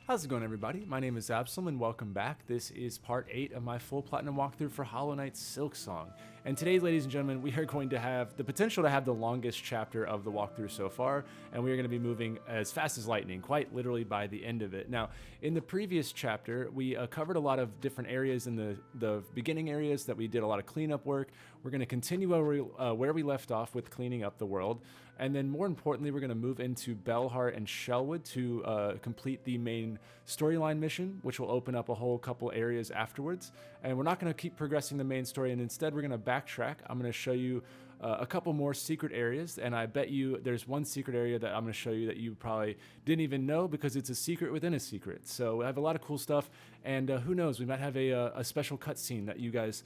How's it going, everybody? My name is Absoulem and welcome back. This is part 8 of my full platinum walkthrough for Hollow Knight Silksong. And today, ladies and gentlemen, we are going to have the potential to have the longest chapter of the walkthrough so far, and we are going to be moving as fast as lightning, quite literally by the end of it. Now, in the previous chapter, we covered a lot of different areas in the beginning areas that we did a lot of cleanup work. We're going to continue where we left off with cleaning up the world, and then more importantly, we're going to move into Bellhart and Shellwood to complete the main storyline mission, which will open up a whole couple areas afterwards. And we're not going to keep progressing the main story, and instead we're going to backtrack. I'm going to show you a couple more secret areas, and I bet you there's one secret area that I'm going to show you that you probably didn't even know because it's a secret within a secret. So I have a lot of cool stuff, and who knows, we might have a special cutscene that you guys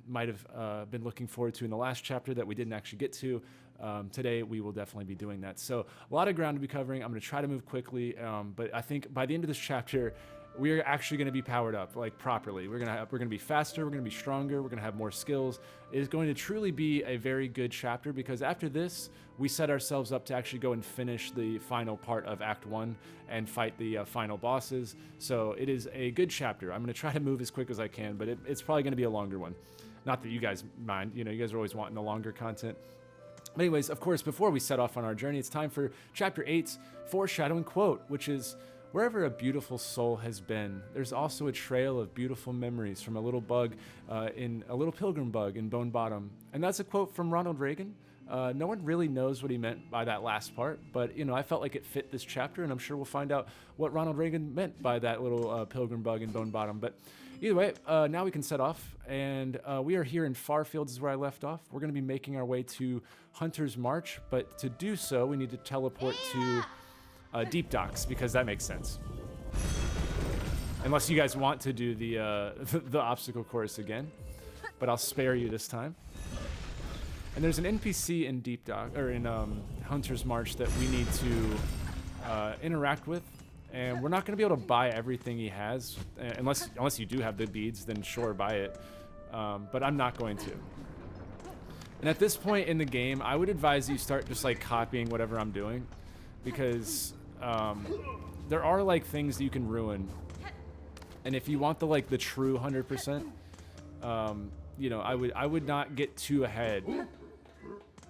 might have been looking forward to in the last chapter that we didn't actually get to. Today we will definitely be doing that. So a lot of ground to be covering. I'm going to try to move quickly, but I think by the end of this chapter, we're actually going to be powered up, like, properly. We're going to be faster, we're going to be stronger, we're going to have more skills. It is going to truly be a very good chapter because after this, we set ourselves up to actually go and finish the final part of Act 1 and fight the final bosses. So it is a good chapter. I'm going to try to move as quick as I can, but it's probably going to be a longer one. Not that you guys mind, you know, you guys are always wanting the longer content. But anyways, of course, before we set off on our journey, it's time for Chapter 8's foreshadowing quote, which is, "Wherever a beautiful soul has been, there's also a trail of beautiful memories from a little pilgrim bug in Bone Bottom." And that's a quote from Ronald Reagan. No one really knows what he meant by that last part, but you know, I felt like it fit this chapter, and I'm sure we'll find out what Ronald Reagan meant by that little pilgrim bug in Bone Bottom. But either way, now we can set off, and we are here in Farfields is where I left off. We're going to be making our way to Hunter's March, but to do so, we need to teleport to Deep Docks, because that makes sense. Unless you guys want to do the the obstacle course again, but I'll spare you this time. And there's an NPC in Deep Dock, or in Hunter's March, that we need to interact with, and we're not going to be able to buy everything he has, unless you do have the beads. Then sure, buy it. But I'm not going to. And at this point in the game, I would advise you start just like copying whatever I'm doing, because there are like things that you can ruin, and if you want the true 100%, you know, I would not get too ahead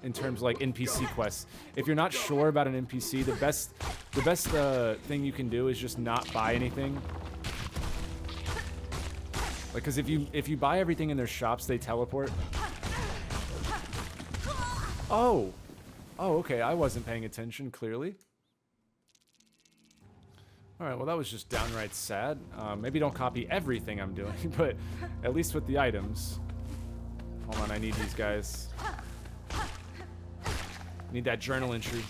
in terms of like NPC quests. If you're not sure about an NPC, the best thing you can do is just not buy anything. Like, because if you buy everything in their shops, they teleport. Oh, okay. I wasn't paying attention, clearly. Alright, well that was just downright sad. Maybe don't copy everything I'm doing, but at least with the items. Hold on, I need these guys. Need that journal entry.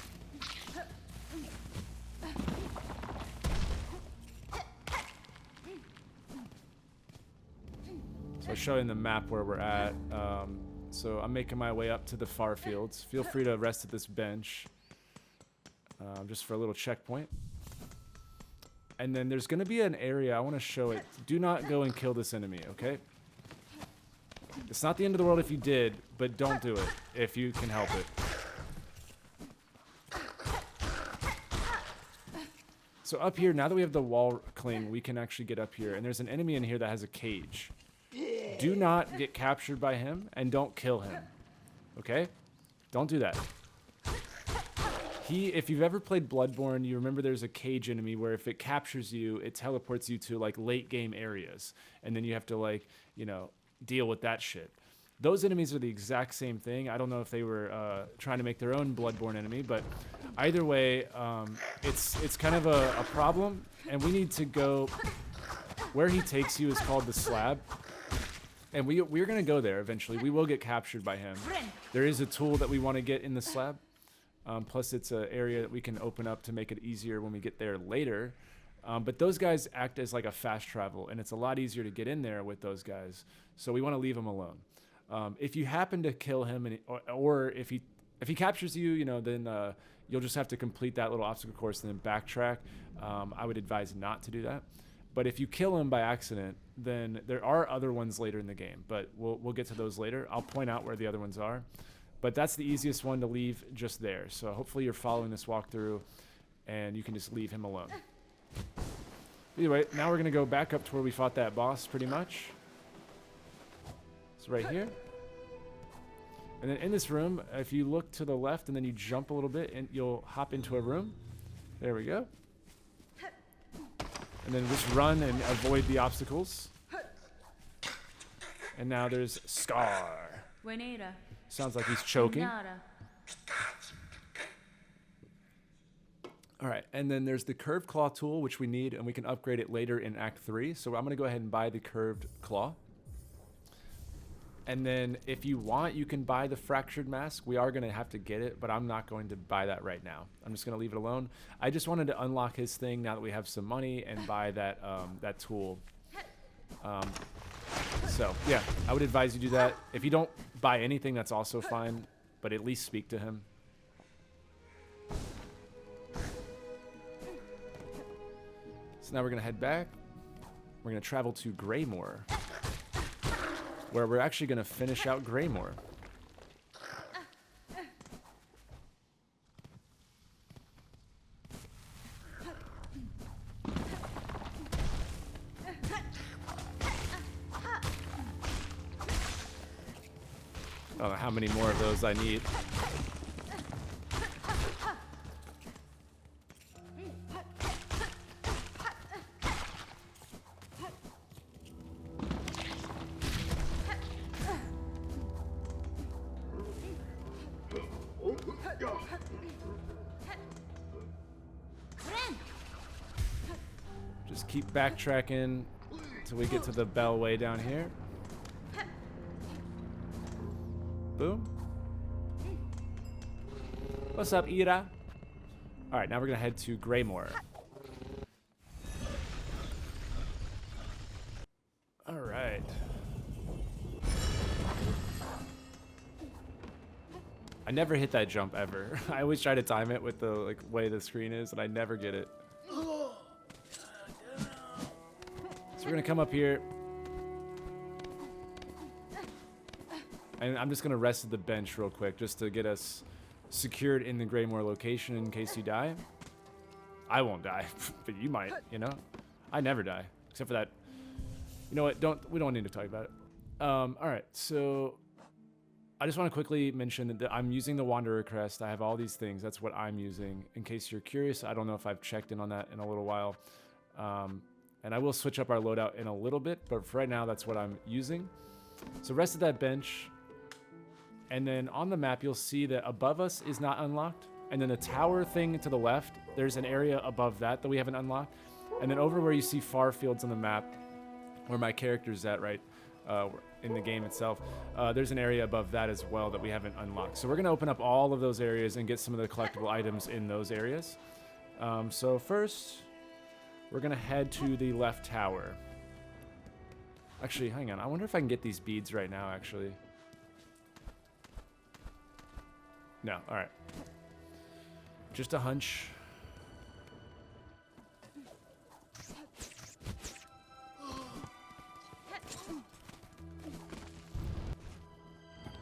So I'll show you in the map where we're at. So I'm making my way up to the far fields. Feel free to rest at this bench, just for a little checkpoint. And then there's going to be an area, I want to show it. Do not go and kill this enemy, okay? It's not the end of the world if you did, but don't do it if you can help it. So up here, now that we have the wall cling, we can actually get up here. And there's an enemy in here that has a cage. Do not get captured by him, and don't kill him. Okay? Don't do that. If you've ever played Bloodborne, you remember there's a cage enemy where if it captures you, it teleports you to like late game areas. And then you have to, like, you know, deal with that shit. Those enemies are the exact same thing. I don't know if they were trying to make their own Bloodborne enemy, but either way, it's kind of a problem, and we need to go where he takes you is called the slab, and we're gonna go there eventually. We will get captured by him. There is a tool that we want to get in the slab, plus it's an area that we can open up to make it easier when we get there later. But those guys act as like a fast travel, and it's a lot easier to get in there with those guys. So we want to leave them alone. If you happen to kill him, or if he captures you, you know, then you'll just have to complete that little obstacle course and then backtrack. I would advise not to do that. But if you kill him by accident, then there are other ones later in the game. But we'll get to those later. I'll point out where the other ones are. But that's the easiest one to leave just there. So hopefully you're following this walkthrough, and you can just leave him alone. Anyway, now we're going to go back up to where we fought that boss, pretty much. It's right here. And then in this room, if you look to the left and then you jump a little bit, and you'll hop into a room. There we go. And then just run and avoid the obstacles. And now there's Scar. Sounds like he's choking. Alright, and then there's the curved claw tool, which we need, and we can upgrade it later in Act 3. So I'm going to go ahead and buy the curved claw. And then if you want, you can buy the fractured mask. We are going to have to get it, but I'm not going to buy that right now. I'm just going to leave it alone. I just wanted to unlock his thing now that we have some money and buy that, that tool. So, yeah, I would advise you do that. If you don't buy anything, that's also fine, but at least speak to him. So now we're going to head back. We're going to travel to Greymoor, where we're actually going to finish out Greymoor. I don't know how many more of those I need. Just keep backtracking until we get to the bell way down here. Boom. What's up, Ira? Alright, now we're gonna head to Greymoor. Alright. I never hit that jump ever. I always try to time it with the way the screen is, and I never get it. So we're gonna come up here. And I'm just gonna rest at the bench real quick just to get us secured in the Greymoor location in case you die. I won't die, but you might, you know? I never die, except for that. You know what, we don't need to talk about it. Alright, so I just want to quickly mention that I'm using the Wanderer Crest. I have all these things, that's what I'm using. In case you're curious, I don't know if I've checked in on that in a little while. And I will switch up our loadout in a little bit, but for right now, that's what I'm using. So rest at that bench. And then on the map, you'll see that above us is not unlocked. And then the tower thing to the left, there's an area above that we haven't unlocked. And then over where you see far fields on the map, where my character's at, right, in the game itself, there's an area above that as well that we haven't unlocked. So we're going to open up all of those areas and get some of the collectible items in those areas. So first, we're going to head to the left tower. Actually, hang on. I wonder if I can get these beads right now, actually. No, alright. Just a hunch.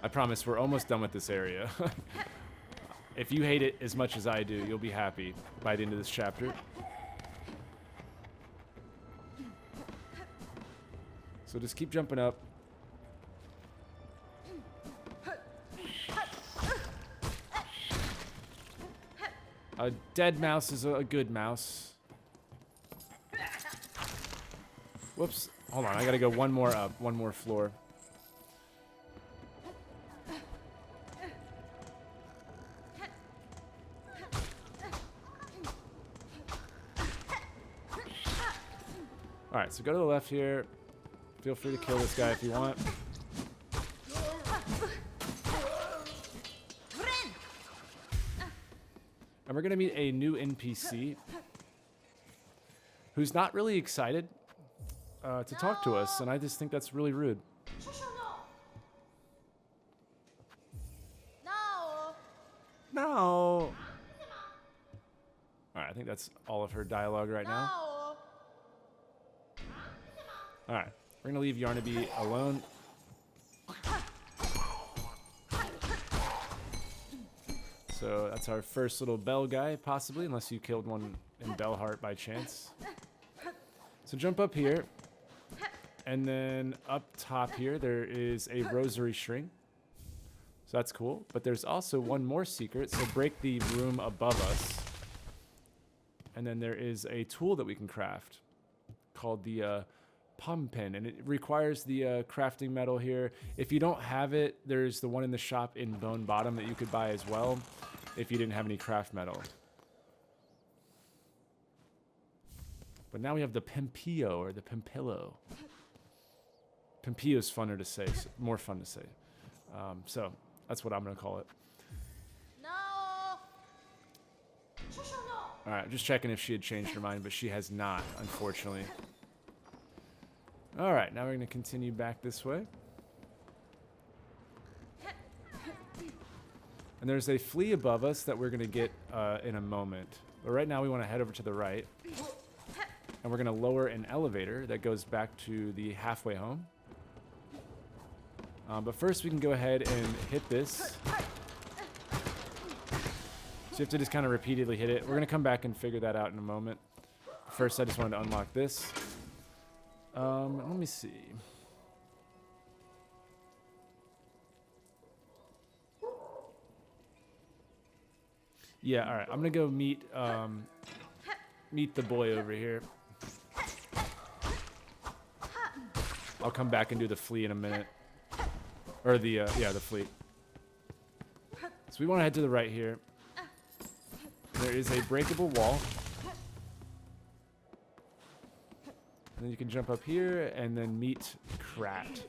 I promise we're almost done with this area. If you hate it as much as I do, you'll be happy by the end of this chapter. So just keep jumping up. A dead mouse is a good mouse. Whoops. Hold on, I gotta go one more up, one more floor. Alright, so go to the left here. Feel free to kill this guy if you want. And we're going to meet a new NPC who's not really excited to talk to us, and I just think that's really rude. No. Alright, I think that's all of her dialogue right now. Alright, we're going to leave Yarnaby alone. So that's our first little bell guy, possibly, unless you killed one in Bellhart by chance. So jump up here, and then up top here there is a rosary string. So that's cool. But there's also one more secret. So break the room above us. And then there is a tool that we can craft called the palm pen, and it requires the crafting metal here. If you don't have it, there's the one in the shop in Bone Bottom that you could buy as well if you didn't have any craft metal. But now we have the Pimpillo or the Pimpillo. Pimpillo is funner to say, more fun to say. So that's what I'm gonna call it. All right, just checking if she had changed her mind, but she has not, unfortunately. All right, now we're going to continue back this way. And there's a flea above us that we're going to get in a moment. But right now we want to head over to the right. And we're going to lower an elevator that goes back to the halfway home. But first we can go ahead and hit this. So you have to just kind of repeatedly hit it. We're going to come back and figure that out in a moment. First, I just wanted to unlock this. Let me see. Yeah, all right. I'm going to go meet the boy over here. I'll come back and do the flea in a minute. Or the, yeah, the flea. So we want to head to the right here. There is a breakable wall. And then you can jump up here and then meet Krat.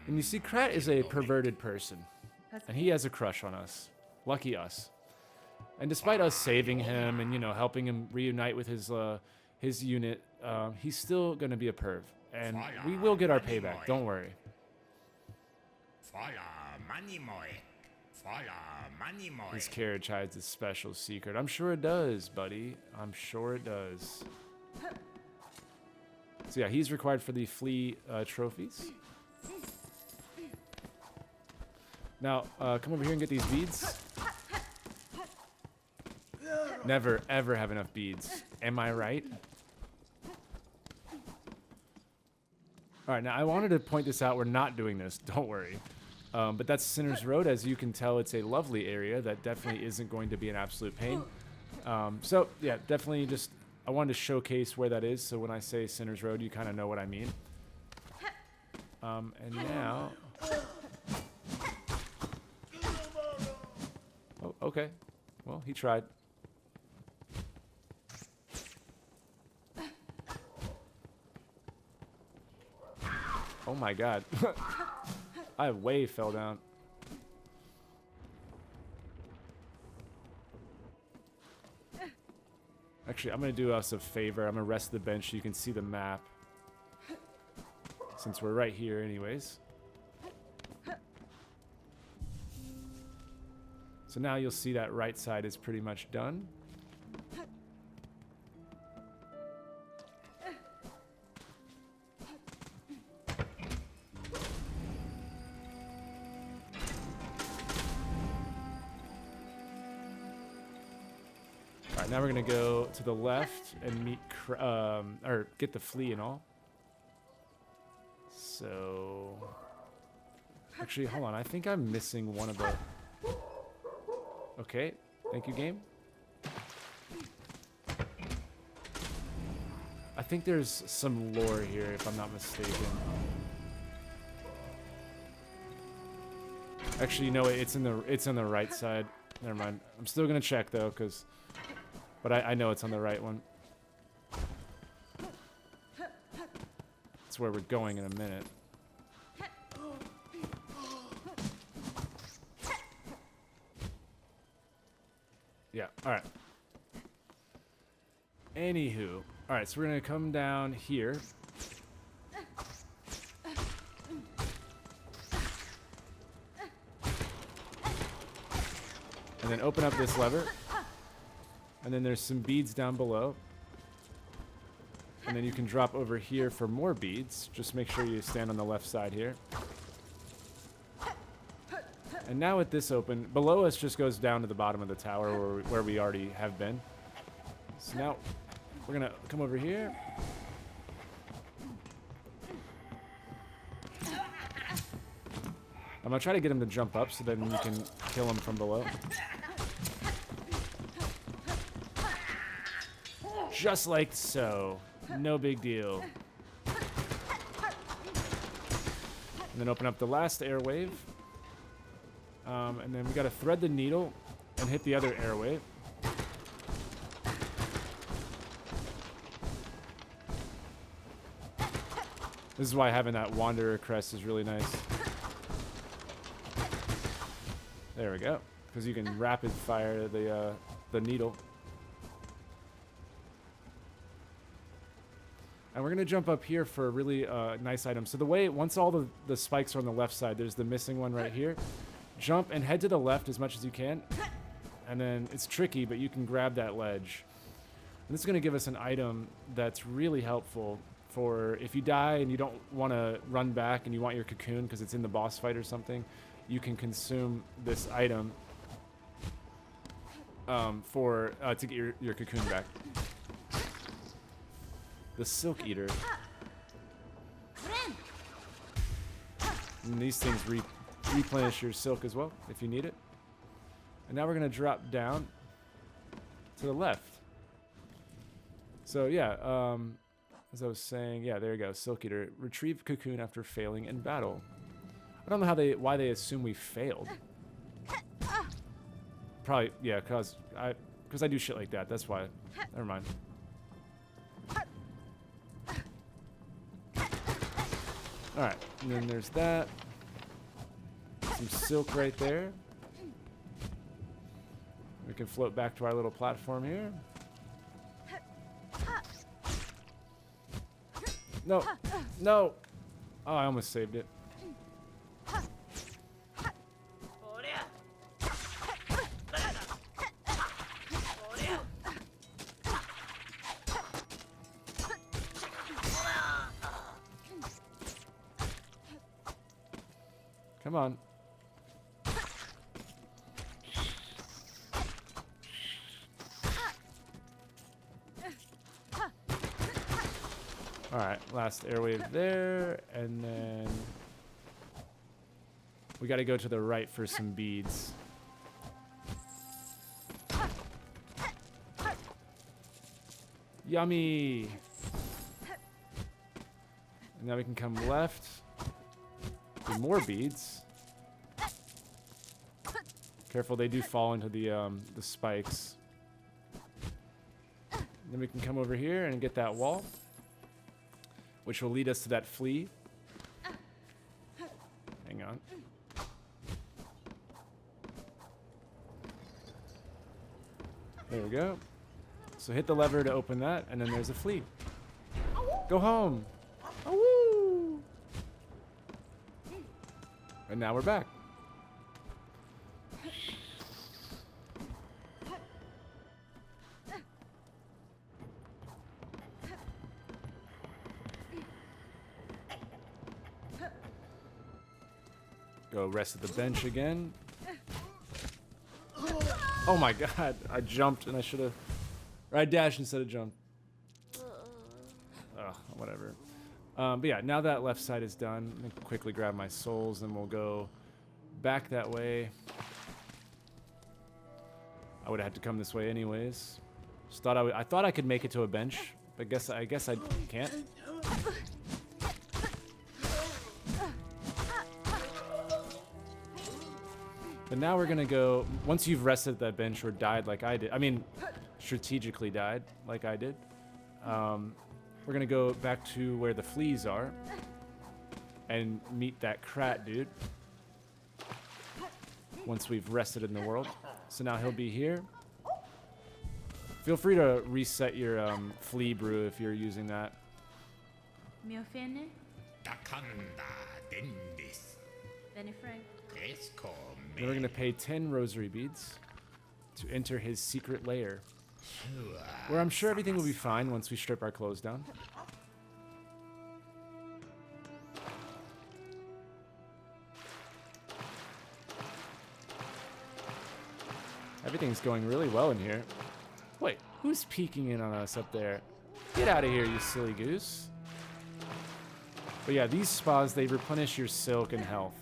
And you see, Krat is a perverted person. And he has a crush on us. Lucky us. And despite us saving him and, you know, helping him reunite with his unit, he's still going to be a perv. And we will get our payback. Don't worry. This carriage hides a special secret. I'm sure it does, buddy. I'm sure it does. So yeah, he's required for the flea trophies. Now, come over here and get these beads. Never, ever have enough beads. Am I right? Alright, now I wanted to point this out. We're not doing this. Don't worry. But that's Sinner's Road. As you can tell, it's a lovely area that definitely isn't going to be an absolute pain. So, yeah, definitely just... I wanted to showcase where that is, so when I say Sinner's Road, you kind of know what I mean. And now... Oh, okay. Well, he tried. Oh my god. I way fell down. Actually, I'm going to do us a favor. I'm going to rest the bench so you can see the map. Since we're right here anyways. So now you'll see that right side is pretty much done. Alright, now we're going to go to the left and meet, or get the flea and all. So... Actually, hold on. I think I'm missing one of the... Okay, thank you, game. I think there's some lore here, if I'm not mistaken. Actually, you know what? It's on the right side. Never mind. I'm still gonna check though, but I know it's on the right one. That's where we're going in a minute. Yeah, alright. Anywho. Alright, so we're going to come down here. And then open up this lever. And then there's some beads down below. And then you can drop over here for more beads. Just make sure you stand on the left side here. And now with this open, below us just goes down to the bottom of the tower where we already have been. So now we're gonna come over here. I'm gonna try to get him to jump up so then we can kill him from below. Just like so. No big deal. And then open up the last airwave. And then we gotta thread the needle and hit the other airwave. This is why having that Wanderer crest is really nice. There we go. Because you can rapid fire the needle. And we're going to jump up here for a really nice item. So the way, once all the spikes are on the left side, there's the missing one right here. Jump and head to the left as much as you can. And then it's tricky, but you can grab that ledge. And this is going to give us an item that's really helpful for if you die and you don't want to run back and you want your cocoon because it's in the boss fight or something, you can consume this item to get your cocoon back. The Silk Eater. And these things replenish your silk as well if you need it. And now we're going to drop down to the left. So yeah, as I was saying, yeah, there you go, Silk Eater. Retrieve cocoon after failing in battle. I don't know why they assume we failed. Probably, yeah, cause I do shit like that. That's why. Never mind. All right, and then there's that. Some silk right there. We can float back to our little platform here. No, no. Oh, I almost saved it. Come on. Alright, last airwave there, and then we gotta go to the right for some beads. Yummy! And now we can come left. More beads. Careful, they do fall into the spikes. Then we can come over here and get that wall, which will lead us to that flea. Hang on. There we go. So hit the lever to open that, and then there's a flea. Go home. And now we're back. Go rest at the bench again. Oh my god, I jumped and I should have... Or I dashed instead of jumped. Ugh, whatever. But yeah, now that left side is done, I'm gonna quickly grab my souls and we'll go back that way. I would have had to come this way anyways. Just thought I thought I could make it to a bench, but I guess I can't. But now we're gonna go, once you've rested at that bench or died like I did, I mean, strategically died like I did, we're gonna go back to where the fleas are and meet that Krat dude once we've rested in the world. So now he'll be here. Feel free to reset your flea brew if you're using that. Then we're gonna pay 10 rosary beads to enter his secret lair, where I'm sure everything will be fine once we strip our clothes down. Everything's going really well in here. Wait, who's peeking in on us up there? Get out of here, you silly goose. But yeah, these spas, they replenish your silk and health.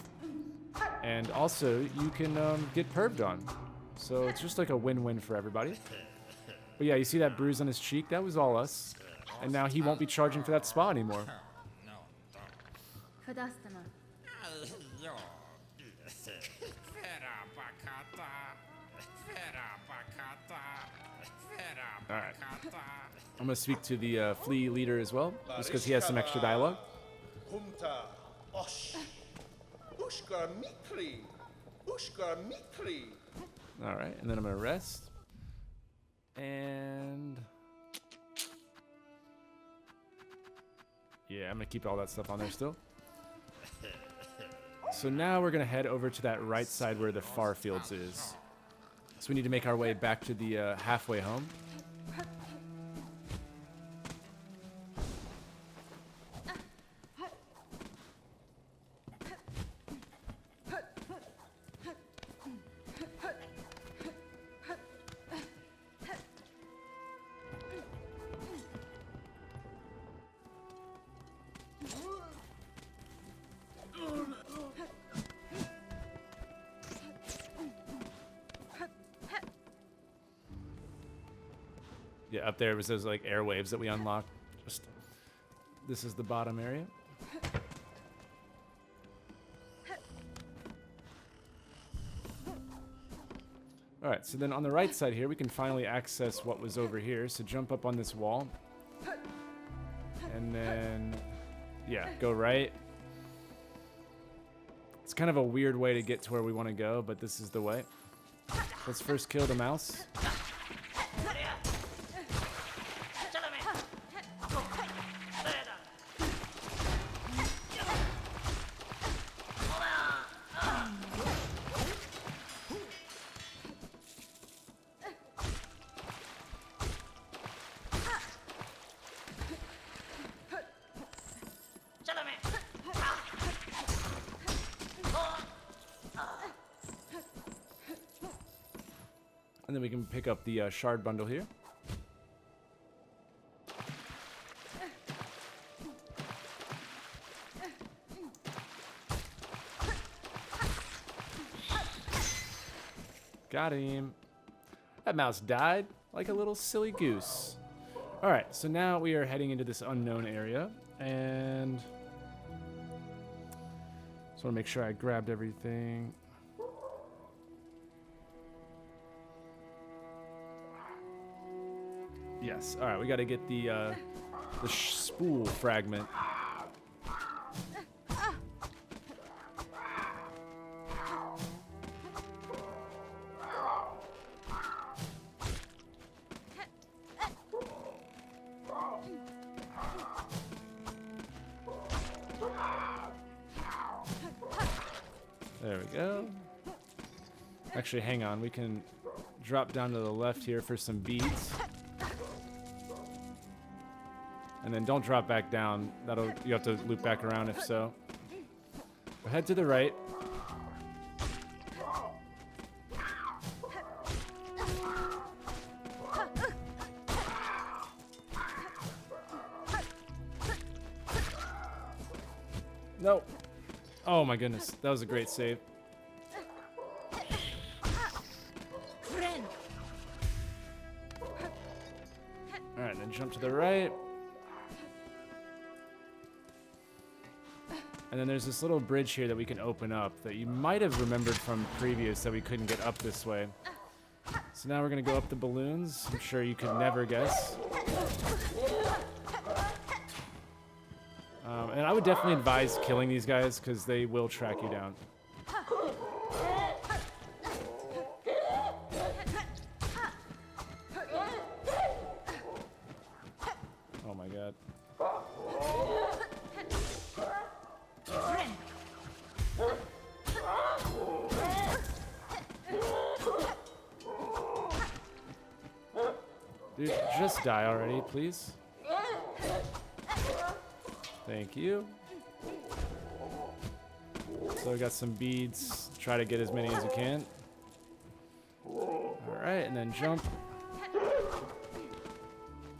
And also, you can get perved on. So it's just like a win-win for everybody. But yeah, you see that bruise on his cheek? That was all us. And now he won't be charging for that spa anymore. Alright. I'm going to speak to the Flea leader as well, just because he has some extra dialogue. Alright, and then I'm going to rest. And... yeah, I'm going to keep all that stuff on there still. So now we're going to head over to that right side where the far fields is. So we need to make our way back to the halfway home. Yeah, up there was those like airwaves that we unlocked. Just this is the bottom area. All right, so then on the right side here, we can finally access what was over here. So jump up on this wall. And then, yeah, go right. It's kind of a weird way to get to where we want to go, but this is the way. Let's first kill the mouse. And then we can pick up the shard bundle here. Got him. That mouse died like a little silly goose. All right, so now we are heading into this unknown area, and just want to make sure I grabbed everything. Yes. All right, we got to get the spool fragment. There we go. Actually, hang on. We can drop down to the left here for some beads. And then don't drop back down. You have to loop back around if so. But head to the right. No. Oh my goodness. That was a great save. Alright, then jump to the right. And then there's this little bridge here that we can open up that you might have remembered from previous that we couldn't get up this way. So now we're going to go up the balloons. I'm sure you could never guess. And I would definitely advise killing these guys because they will track you down. Oh my god. Dude, just die already, please. Thank you. So we got some beads. Try to get as many as you can. Alright. and then jump.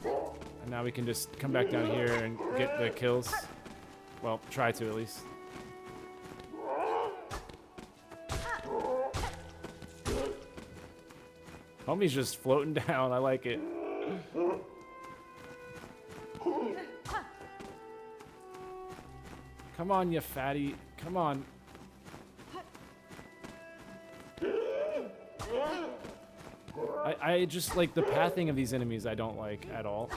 And now we can just come back down here and get the kills. Well, try to at least. Homie's just floating down. I like it. Come on, you fatty. Come on. I just like the pathing of these enemies I don't like at all.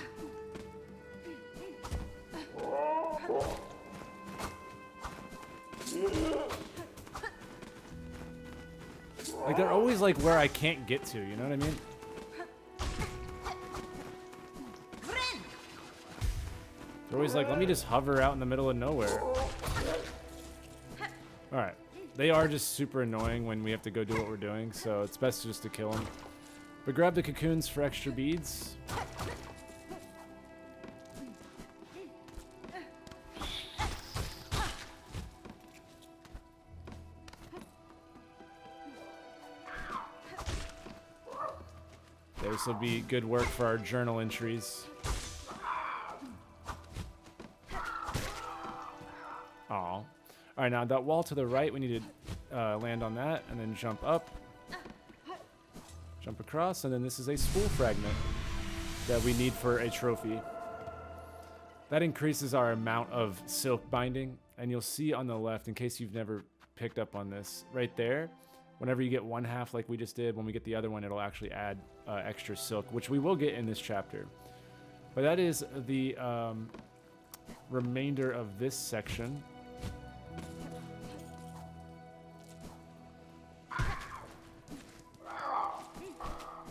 Like they're always like where I can't get to, you know what I mean? They're always like, let me just hover out in the middle of nowhere. Alright. They are just super annoying when we have to go do what we're doing, so it's best just to kill them. But grab the cocoons for extra beads. This will be good work for our journal entries. Aw. Alright, now that wall to the right, we need to land on that and then jump up. Jump across, and then this is a spool fragment that we need for a trophy. That increases our amount of silk binding, and you'll see on the left, in case you've never picked up on this, right there, whenever you get one half like we just did, when we get the other one, it'll actually add extra silk, which we will get in this chapter. But that is the remainder of this section.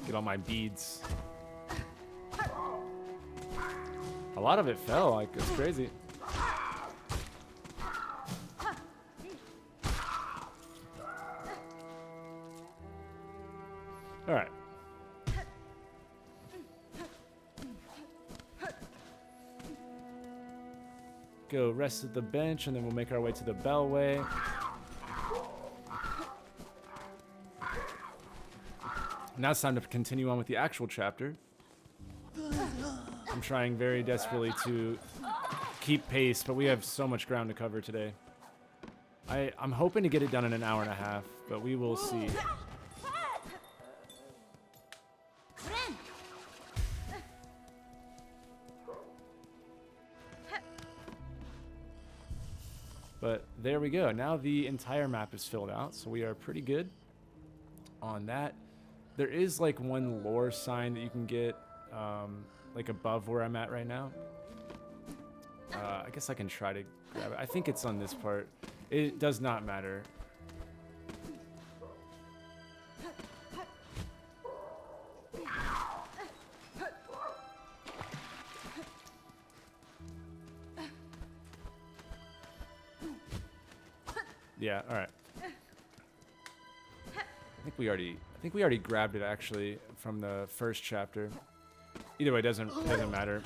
Get all my beads. A lot of it fell, like it's crazy. All right. Go rest at the bench, and then we'll make our way to the bellway. Now it's time to continue on with the actual chapter. I'm trying very desperately to keep pace, but we have so much ground to cover today. I'm hoping to get it done in an hour and a half, but we will see. But there we go. Now the entire map is filled out, so we are pretty good on that. There is like one lore sign that you can get like above where I'm at right now. I guess I can try to grab it. I think it's on this part. It does not matter. Yeah, all right. I think we already grabbed it actually from the first chapter. Either way, doesn't matter.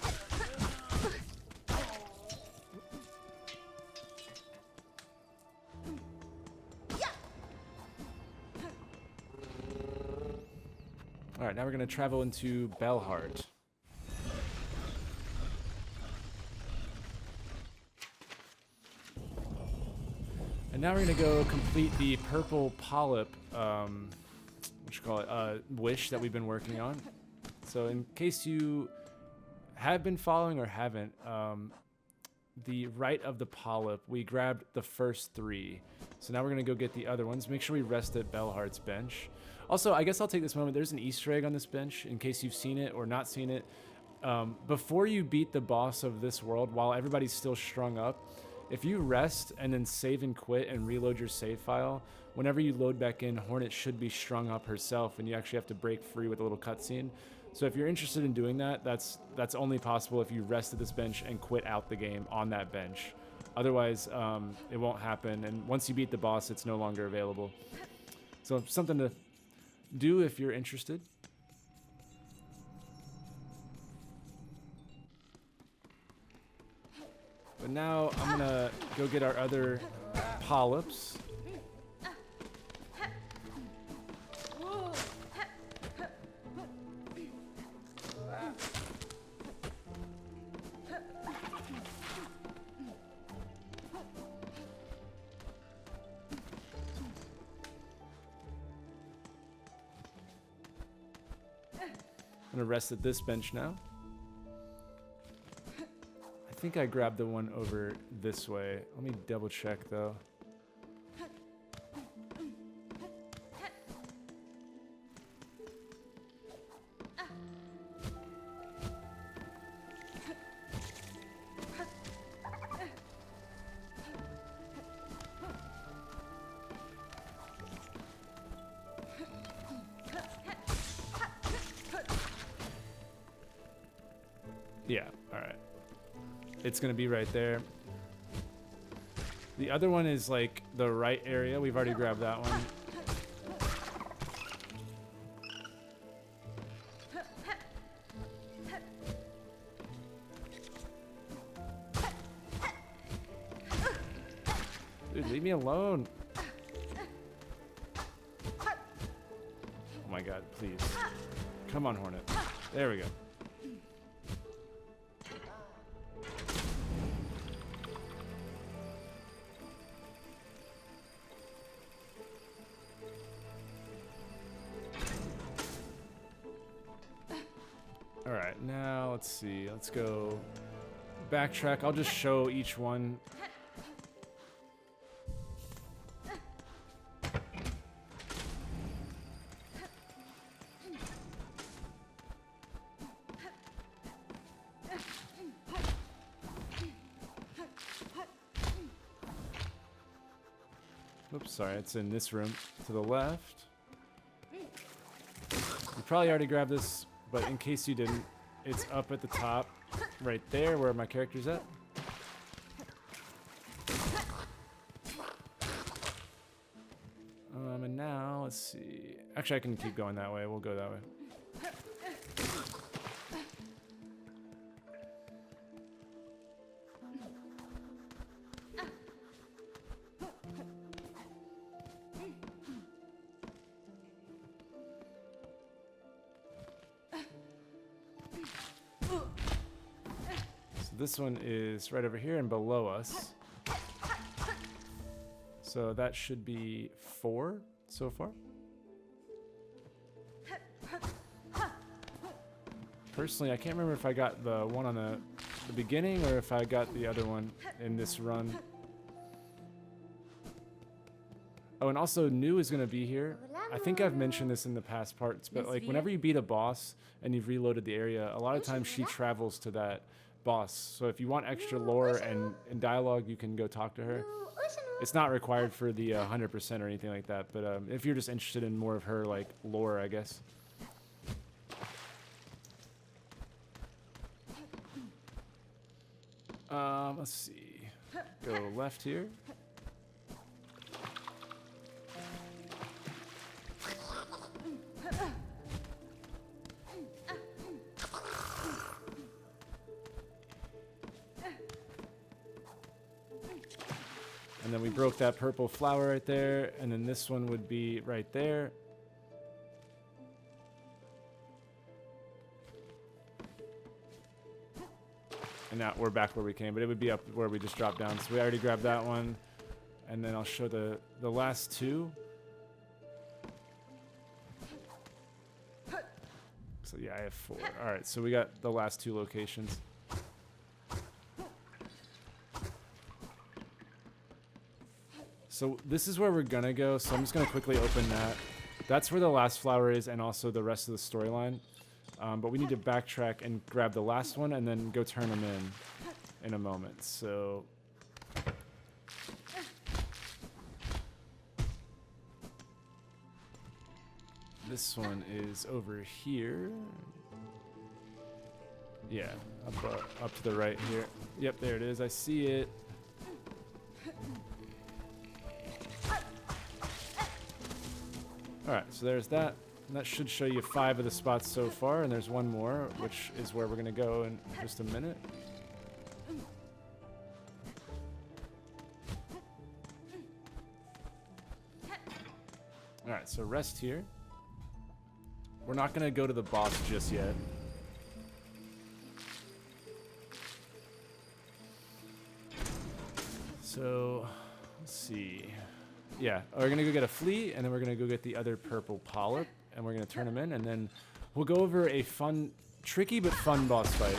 All right, now we're gonna travel into Bellhart. And now we're gonna go complete the purple Pollip, what you call it, wish that we've been working on. So in case you have been following or haven't, the right of the Pollip, we grabbed the first 3. So now we're gonna go get the other ones. Make sure we rest at Bellhart's bench. Also, I guess I'll take this moment. There's an Easter egg on this bench in case you've seen it or not seen it. Before you beat the boss of this world, while everybody's still strung up, if you rest and then save and quit and reload your save file, whenever you load back in, Hornet should be strung up herself, and you actually have to break free with a little cutscene. So if you're interested in doing that, that's only possible if you rest at this bench and quit out the game on that bench. Otherwise, it won't happen, and once you beat the boss, it's no longer available. So something to do if you're interested. But now I'm gonna go get our other Pollips. I'm gonna rest at this bench now. I think I grabbed the one over this way. Let me double check though. Yeah, alright. It's gonna be right there. The other one is like the right area. We've already grabbed that one. Dude, leave me alone. Oh my god, please. Come on, Hornet. There we go. Alright, now let's see. Let's go backtrack. I'll just show each one. Oops, sorry, it's in this room to the left. You probably already grabbed this, but in case you didn't, it's up at the top, right there where my character's at. And now, let's see. Actually, I can keep going that way. We'll go that way. This one is right over here and below us. So that should be 4 so far. Personally, I can't remember if I got the one on the beginning or if I got the other one in this run. Oh, and also New is going to be here. I think I've mentioned this in the past parts, but like whenever you beat a boss and you've reloaded the area, a lot of times she travels to that boss. So if you want extra lore and dialogue, you can go talk to her. It's not required for the 100% or anything like that, but if you're just interested in more of her like lore, I guess. Let's see. Go left here. And then we broke that purple flower right there, and then this one would be right there. And now we're back where we came, but it would be up where we just dropped down. So we already grabbed that one. And then I'll show the last two. So yeah, I have 4. All right, so we got the last 2 locations. So this is where we're gonna go, so I'm just gonna quickly open that. That's where the last flower is and also the rest of the storyline. But we need to backtrack and grab the last one and then go turn them in a moment. So this one is over here. Yeah, up to the right here. Yep, there it is. I see it. Alright, so there's that. And that should show you 5 of the spots so far, and there's one more, which is where we're going to go in just a minute. Alright, so rest here. We're not going to go to the boss just yet. So, let's see. Yeah, we're going to go get a Flea, and then we're going to go get the other purple Pollip, and we're going to turn him in, and then we'll go over a fun, tricky but fun boss fight.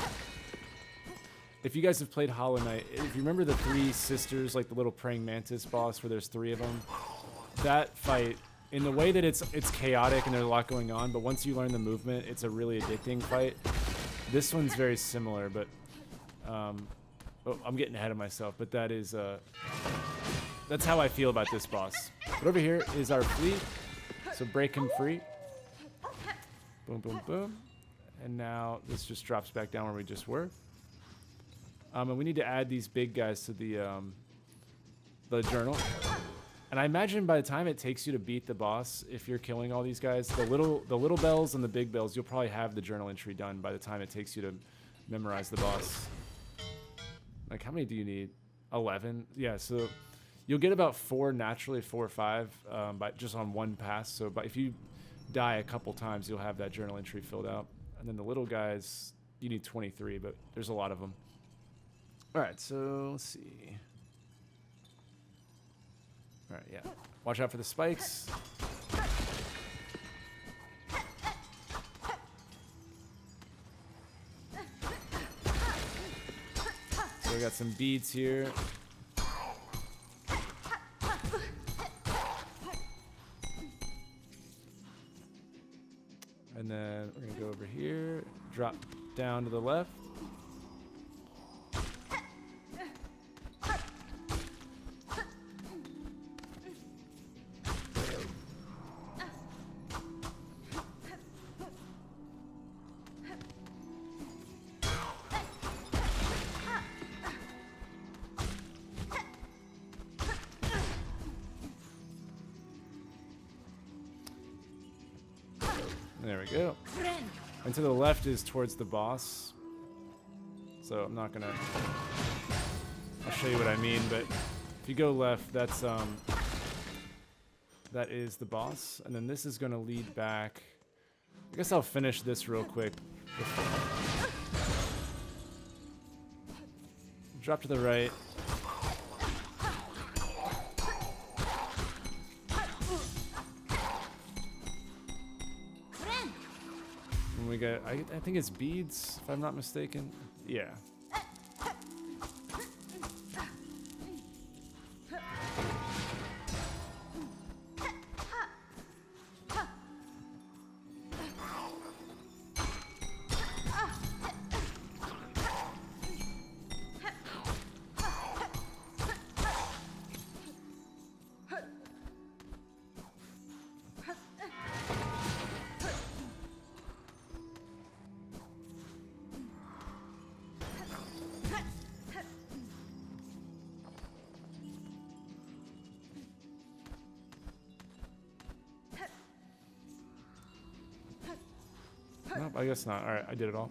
If you guys have played Hollow Knight, if you remember the three sisters, like the little praying mantis boss where there's three of them, that fight, in the way that it's chaotic and there's a lot going on, but once you learn the movement, it's a really addicting fight. This one's very similar, but oh, I'm getting ahead of myself, but that is that's how I feel about this boss. But over here is our Flea, so break him free. Boom, boom, boom. And now this just drops back down where we just were. And we need to add these big guys to the journal. And I imagine by the time it takes you to beat the boss, if you're killing all these guys, the little bells and the big bells, you'll probably have the journal entry done by the time it takes you to memorize the boss. Like, how many do you need? 11? Yeah, so you'll get about 4 naturally, 4 or 5, but just on one pass. So if you die a couple times, you'll have that journal entry filled out. And then the little guys, you need 23, but there's a lot of them. All right, so let's see. All right, yeah. Watch out for the spikes. So we got some beads here. And then we're gonna go over here, drop down to the left. There we go. And to the left is towards the boss. So I'm not gonna... I'll show you what I mean, but if you go left, that's that is the boss. And then this is gonna lead back. I guess I'll finish this real quick. Drop to the right. We got, I think it's beads, if I'm not mistaken. Yeah. Nope, I guess not. Alright, I did it all.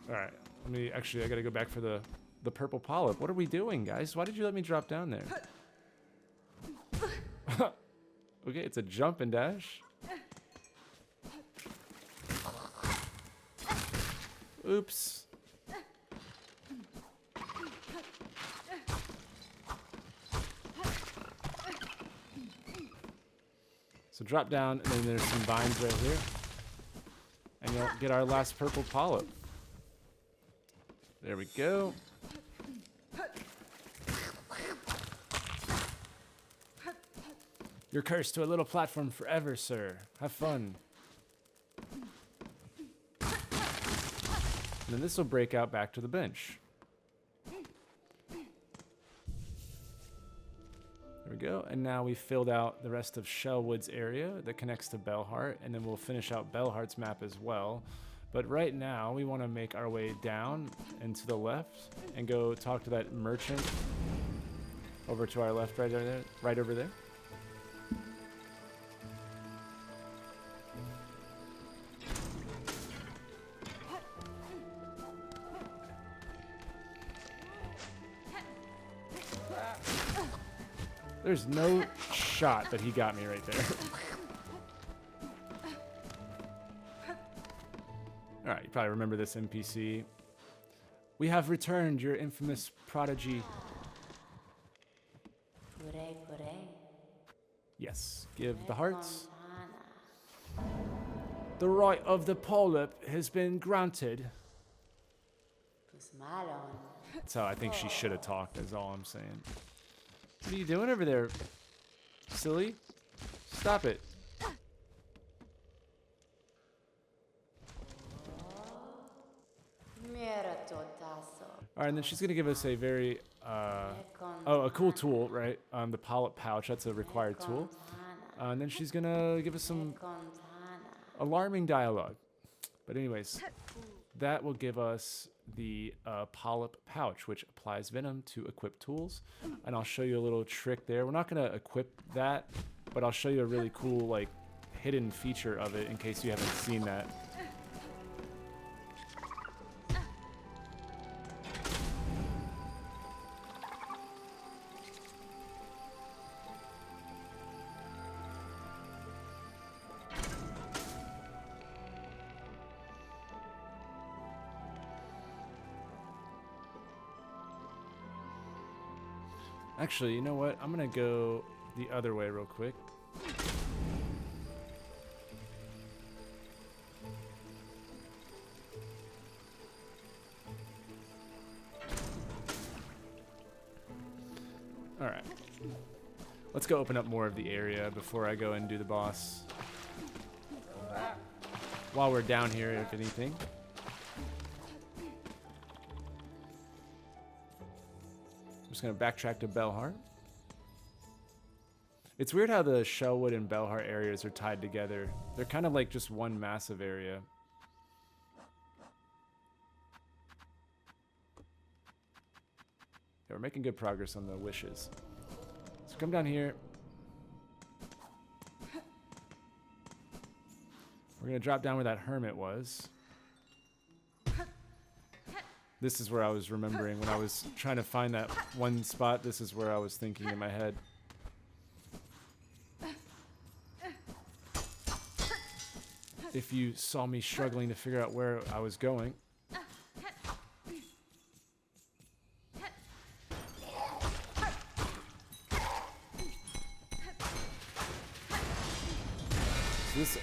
Alright, let me... Actually, I gotta go back for the purple polyp. What are we doing, guys? Why did you let me drop down there? Okay, it's a jump and dash. Oops. So drop down, and then there's some vines right here. And you'll get our last purple polyp. There we go. You're cursed to a little platform forever, sir. Have fun. And then this will break out back to the bench. There we go, and now we filled out the rest of Shellwood's area that connects to Bellhart, and then we'll finish out Bellhart's map as well. But right now, we want to make our way down and to the left and go talk to that merchant over to our left, right there, right over there. There's no shot that he got me right there. Alright, you probably remember this NPC. We have returned, your infamous prodigy. Yes, give the hearts. The right of the Pollip has been granted. That's how I think she should have talked, is all I'm saying. What are you doing over there, silly? Stop it. Alright, and then she's going to give us a very, a cool tool, right? The Pollip pouch, that's a required tool. And then she's going to give us some alarming dialogue. But anyways, that will give us the Pollip pouch, which applies venom to equip tools. And I'll show you a little trick there. We're not going to equip that, but I'll show you a really cool, like, hidden feature of it in case you haven't seen that. Actually, you know what? I'm gonna go the other way real quick. Alright. Let's go open up more of the area before I go and do the boss. While we're down here, if anything. I'm just going to backtrack to Bellhart. It's weird how the Shellwood and Bellhart areas are tied together. They're kind of like just one massive area. Yeah, we're making good progress on the wishes. So come down here. We're going to drop down where that hermit was. This is where I was remembering when I was trying to find that one spot. This is where I was thinking in my head. If you saw me struggling to figure out where I was going. This.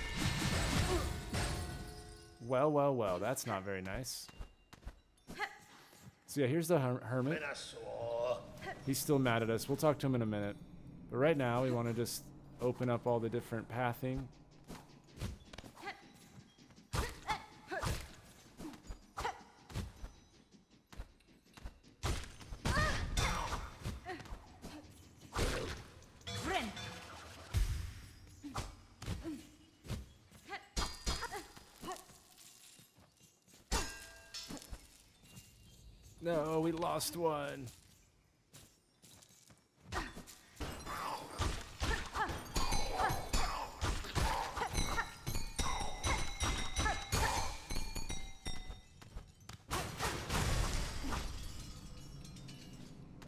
Well, well, well. That's not very nice. So yeah, here's the hermit. He's still mad at us. We'll talk to him in a minute. But right now, we want to just open up all the different pathing. No, we lost one.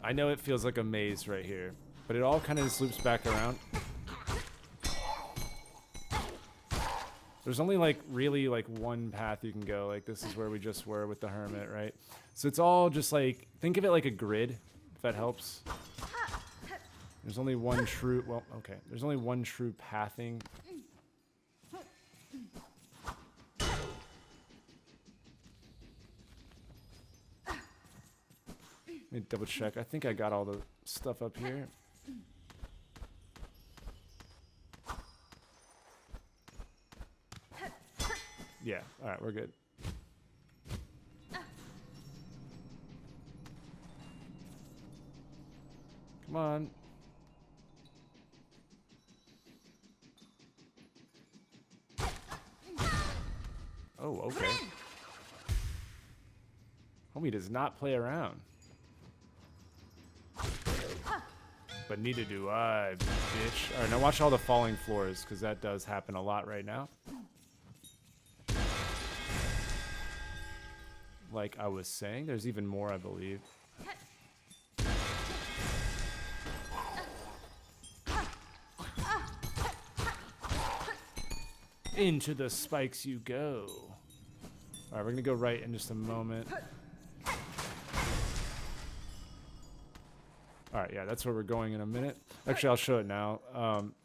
I know it feels like a maze right here, but it all kind of just loops back around. There's only like really like one path you can go. Like this is where we just were with the hermit, right? So it's all just like, think of it like a grid, if that helps. There's only one true, well, okay. There's only one true pathing. Let me double check. I think I got all the stuff up here. Yeah, alright, we're good. Come on. Oh, okay. Homie does not play around. But neither do I, bitch. Alright, now watch all the falling floors, because that does happen a lot right now. Like I was saying, there's even more, I believe. Into the spikes you go. Alright, we're gonna go right in just a moment. All right, yeah, that's where we're going in a minute. Actually, I'll show it now.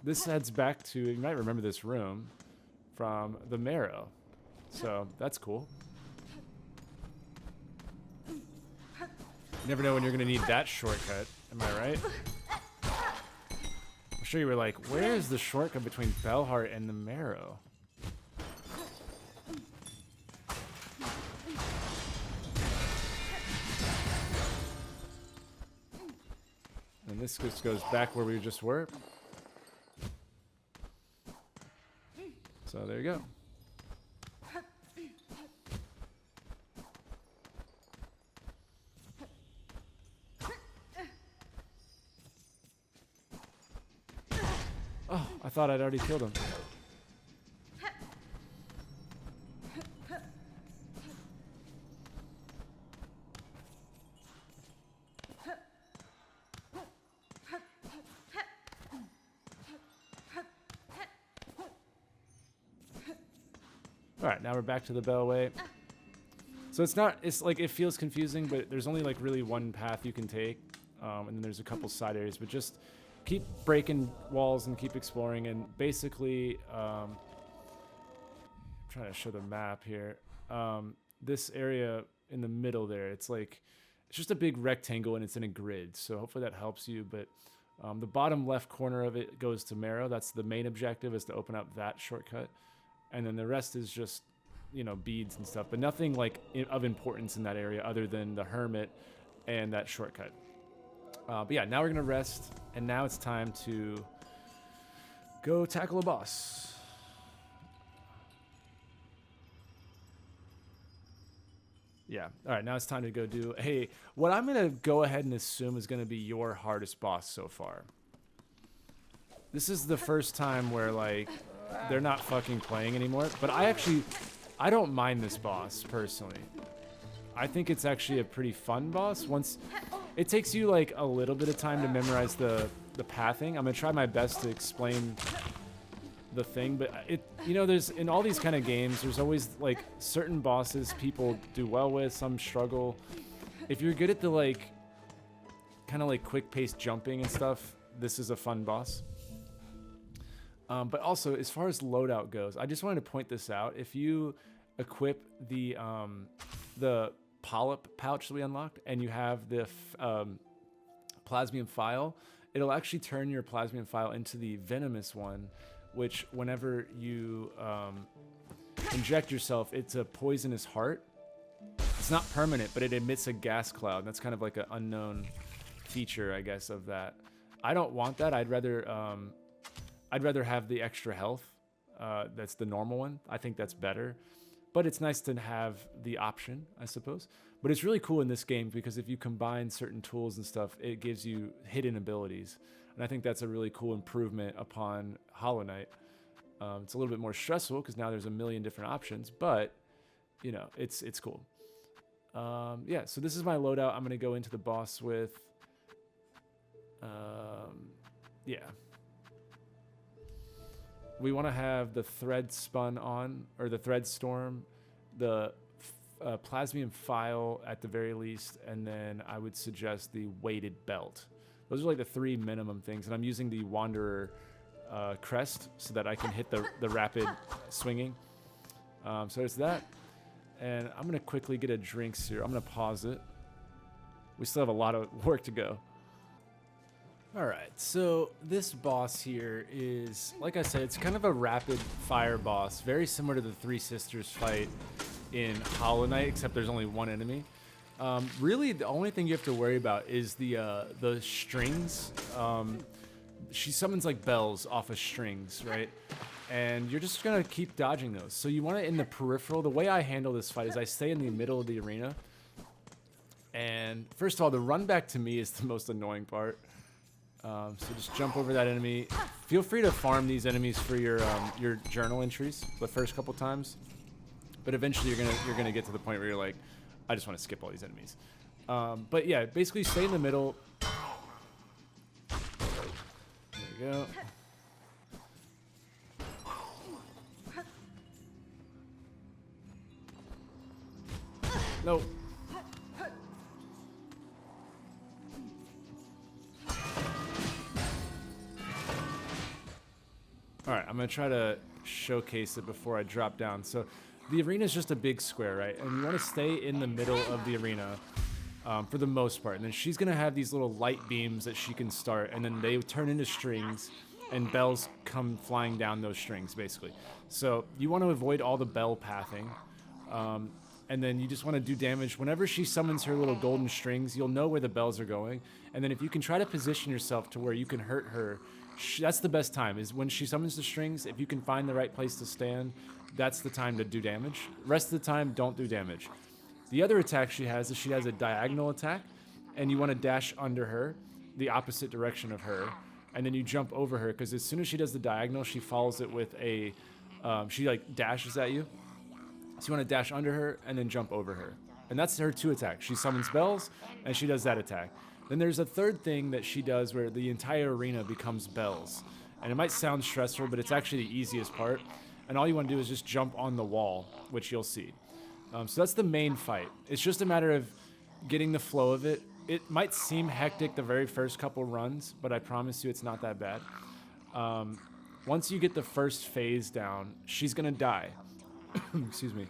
This heads back to, you might remember this room from the Marrow. So that's cool. You never know when you're going to need that shortcut. Am I right? I'm sure you were like, where is the shortcut between Bellhart and the Marrow? And this just goes back where we just were. So there you go. Oh, I thought I'd already killed him. Alright, now we're back to the Bellway. So it's like, it feels confusing, but there's only like really one path you can take. And then there's a couple side areas, but just keep breaking walls and keep exploring. And basically, I'm trying to show the map here. This area in the middle there, it's just a big rectangle and it's in a grid. So hopefully that helps you. But the bottom left corner of it goes to Marrow. That's the main objective, is to open up that shortcut. And then the rest is just, you know, beads and stuff, but nothing like of importance in that area other than the Hermit and that shortcut. But yeah, now we're gonna rest, and now it's time to go tackle a boss. Yeah, all right, now it's time to go do what I'm gonna go ahead and assume is gonna be your hardest boss so far. This is the first time where, like, they're not fucking playing anymore, but I don't mind this boss personally. I think it's actually a pretty fun boss. Once it takes you like a little bit of time to memorize the pathing. I'm gonna try my best to explain the thing, but there's, in all these kind of games, there's always like certain bosses people do well with, some struggle. If you're good at the like kind of like quick paced jumping and stuff, this is a fun boss. But also, as far as loadout goes, I just wanted to point this out. If you equip the Pollip pouch that we unlocked, and you have the Plasmium Phial, it'll actually turn your Plasmium Phial into the Venomous one, which whenever you inject yourself, it's a poisonous heart. It's not permanent, but it emits a gas cloud. That's kind of like an unknown feature, I guess, of that. I don't want that. I'd rather have the extra health. That's the normal one. I think that's better. But it's nice to have the option, I suppose. But it's really cool in this game because if you combine certain tools and stuff, it gives you hidden abilities. And I think that's a really cool improvement upon Hollow Knight. It's a little bit more stressful because now there's a million different options, but you know, it's cool. Yeah, so this is my loadout. I'm gonna go into the boss with, yeah. We want to have the thread spun on, or the thread storm, the Plasmium Phial at the very least, and then I would suggest the weighted belt. Those are like the 3 minimum things, and I'm using the Wanderer crest so that I can hit the rapid swinging. So there's that, and I'm gonna quickly get a drink here. I'm gonna pause it. We still have a lot of work to go. Alright, so this boss here is, like I said, it's kind of a rapid fire boss, very similar to the Three Sisters fight in Hollow Knight, except there's only one enemy. Really, the only thing you have to worry about is the strings. She summons like bells off of strings, right? And you're just gonna keep dodging those. So you want it in the peripheral. The way I handle this fight is I stay in the middle of the arena. And first of all, the run back to me is the most annoying part. So just jump over that enemy. Feel free to farm these enemies for your journal entries the first couple times, but eventually you're gonna get to the point where you're like, I just want to skip all these enemies. But yeah, basically stay in the middle. There we go. No. All right, I'm going to try to showcase it before I drop down. So the arena is just a big square, right? And you want to stay in the middle of the arena for the most part. And then she's going to have these little light beams that she can start, and then they turn into strings, and bells come flying down those strings, basically. So you want to avoid all the bell pathing. And then you just want to do damage. Whenever she summons her little golden strings, you'll know where the bells are going. And then if you can try to position yourself to where you can hurt her, that's the best time, is when she summons the strings. If you can find the right place to stand, that's the time to do damage. Rest of the time, don't do damage. The other attack she has is she has a diagonal attack, and you want to dash under her, the opposite direction of her, and then you jump over her, because as soon as she does the diagonal, she follows it with a, she like dashes at you. So you want to dash under her and then jump over her. And that's her 2 attacks. She summons bells, and she does that attack. Then there's a third thing that she does where the entire arena becomes bells. And it might sound stressful, but it's actually the easiest part. And all you want to do is just jump on the wall, which you'll see. So that's the main fight. It's just a matter of getting the flow of it. It might seem hectic the very first couple runs, but I promise you it's not that bad. Once you get the first phase down, she's going to die. Excuse me.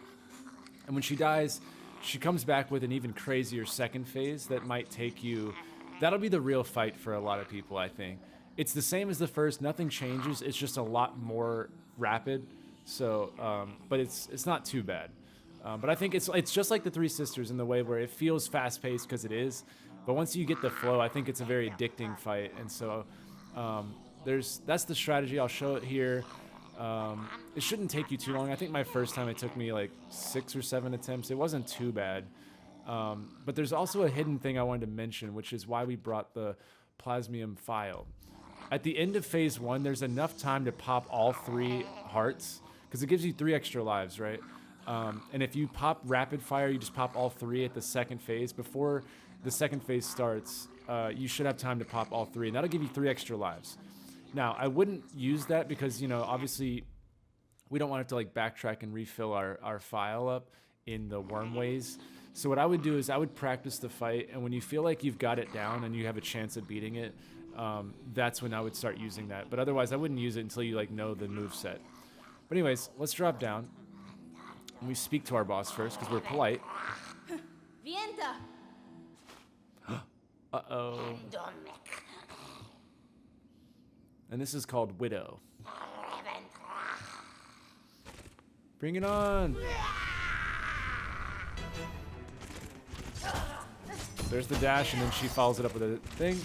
And when she dies, she comes back with an even crazier second phase that might take you... That'll be the real fight for a lot of people, I think. It's the same as the first. Nothing changes. It's just a lot more rapid. So, but it's not too bad. But I think it's just like the Three Sisters in the way where it feels fast-paced because it is. But once you get the flow, I think it's a very addicting fight. And so that's the strategy. I'll show it here. It shouldn't take you too long. I think my first time it took me like 6 or 7 attempts. It wasn't too bad. But there's also a hidden thing I wanted to mention, which is why we brought the plasmium file. At the end of phase 1, there's enough time to pop all 3 hearts, because it gives you 3 extra lives, right? And if you pop rapid fire, you just pop all 3 at the second phase. Before the second phase starts, you should have time to pop all 3, and that'll give you 3 extra lives. Now, I wouldn't use that because, you know, obviously we don't want it to like backtrack and refill our file up in the worm ways. So what I would do is I would practice the fight, and when you feel like you've got it down and you have a chance of beating it, that's when I would start using that. But otherwise, I wouldn't use it until you like know the moveset. But anyways, let's drop down. And we speak to our boss first because we're polite. Vienta. Uh-oh. And this is called Widow. Bring it on! There's the dash, and then she follows it up with a thing.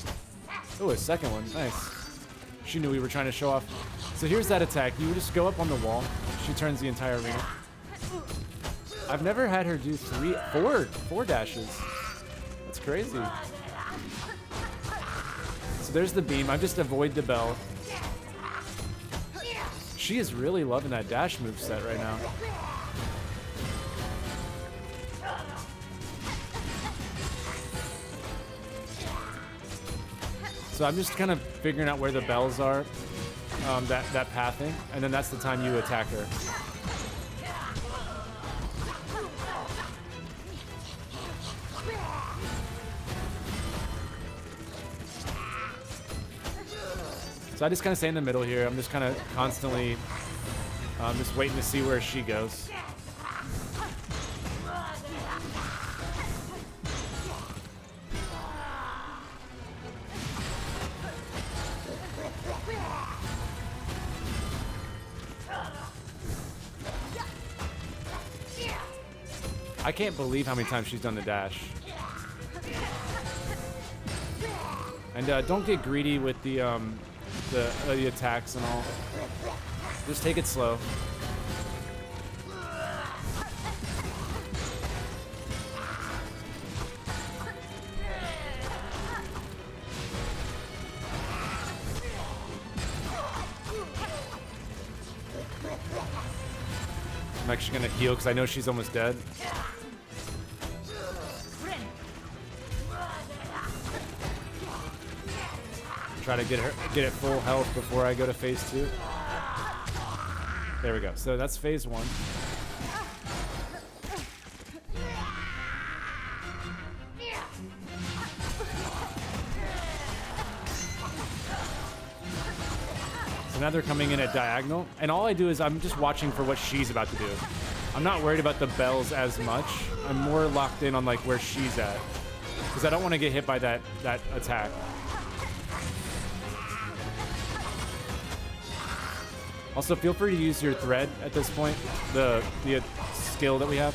Oh, a second one. Nice. She knew we were trying to show off. So here's that attack. You just go up on the wall. She turns the entire arena. I've never had her do four dashes. That's crazy. So there's the beam. I just avoid the bell. She is really loving that dash moveset right now. So I'm just kind of figuring out where the bells are, that pathing, and then that's the time you attack her. So I just kind of stay in the middle here. I'm just kind of constantly just waiting to see where she goes. I can't believe how many times she's done the dash. And don't get greedy with the attacks and all. Just take it slow. I'm actually gonna heal because I know she's almost dead. Try to get it full health before I go to phase 2. There we go. So that's phase 1. So So now they're coming in at diagonal, and all I do is I'm just watching for what she's about to do. I'm not worried about the bells as much. I'm more locked in on like where she's at, because I don't want to get hit by that attack. Also, feel free to use your thread at this point, the skill that we have.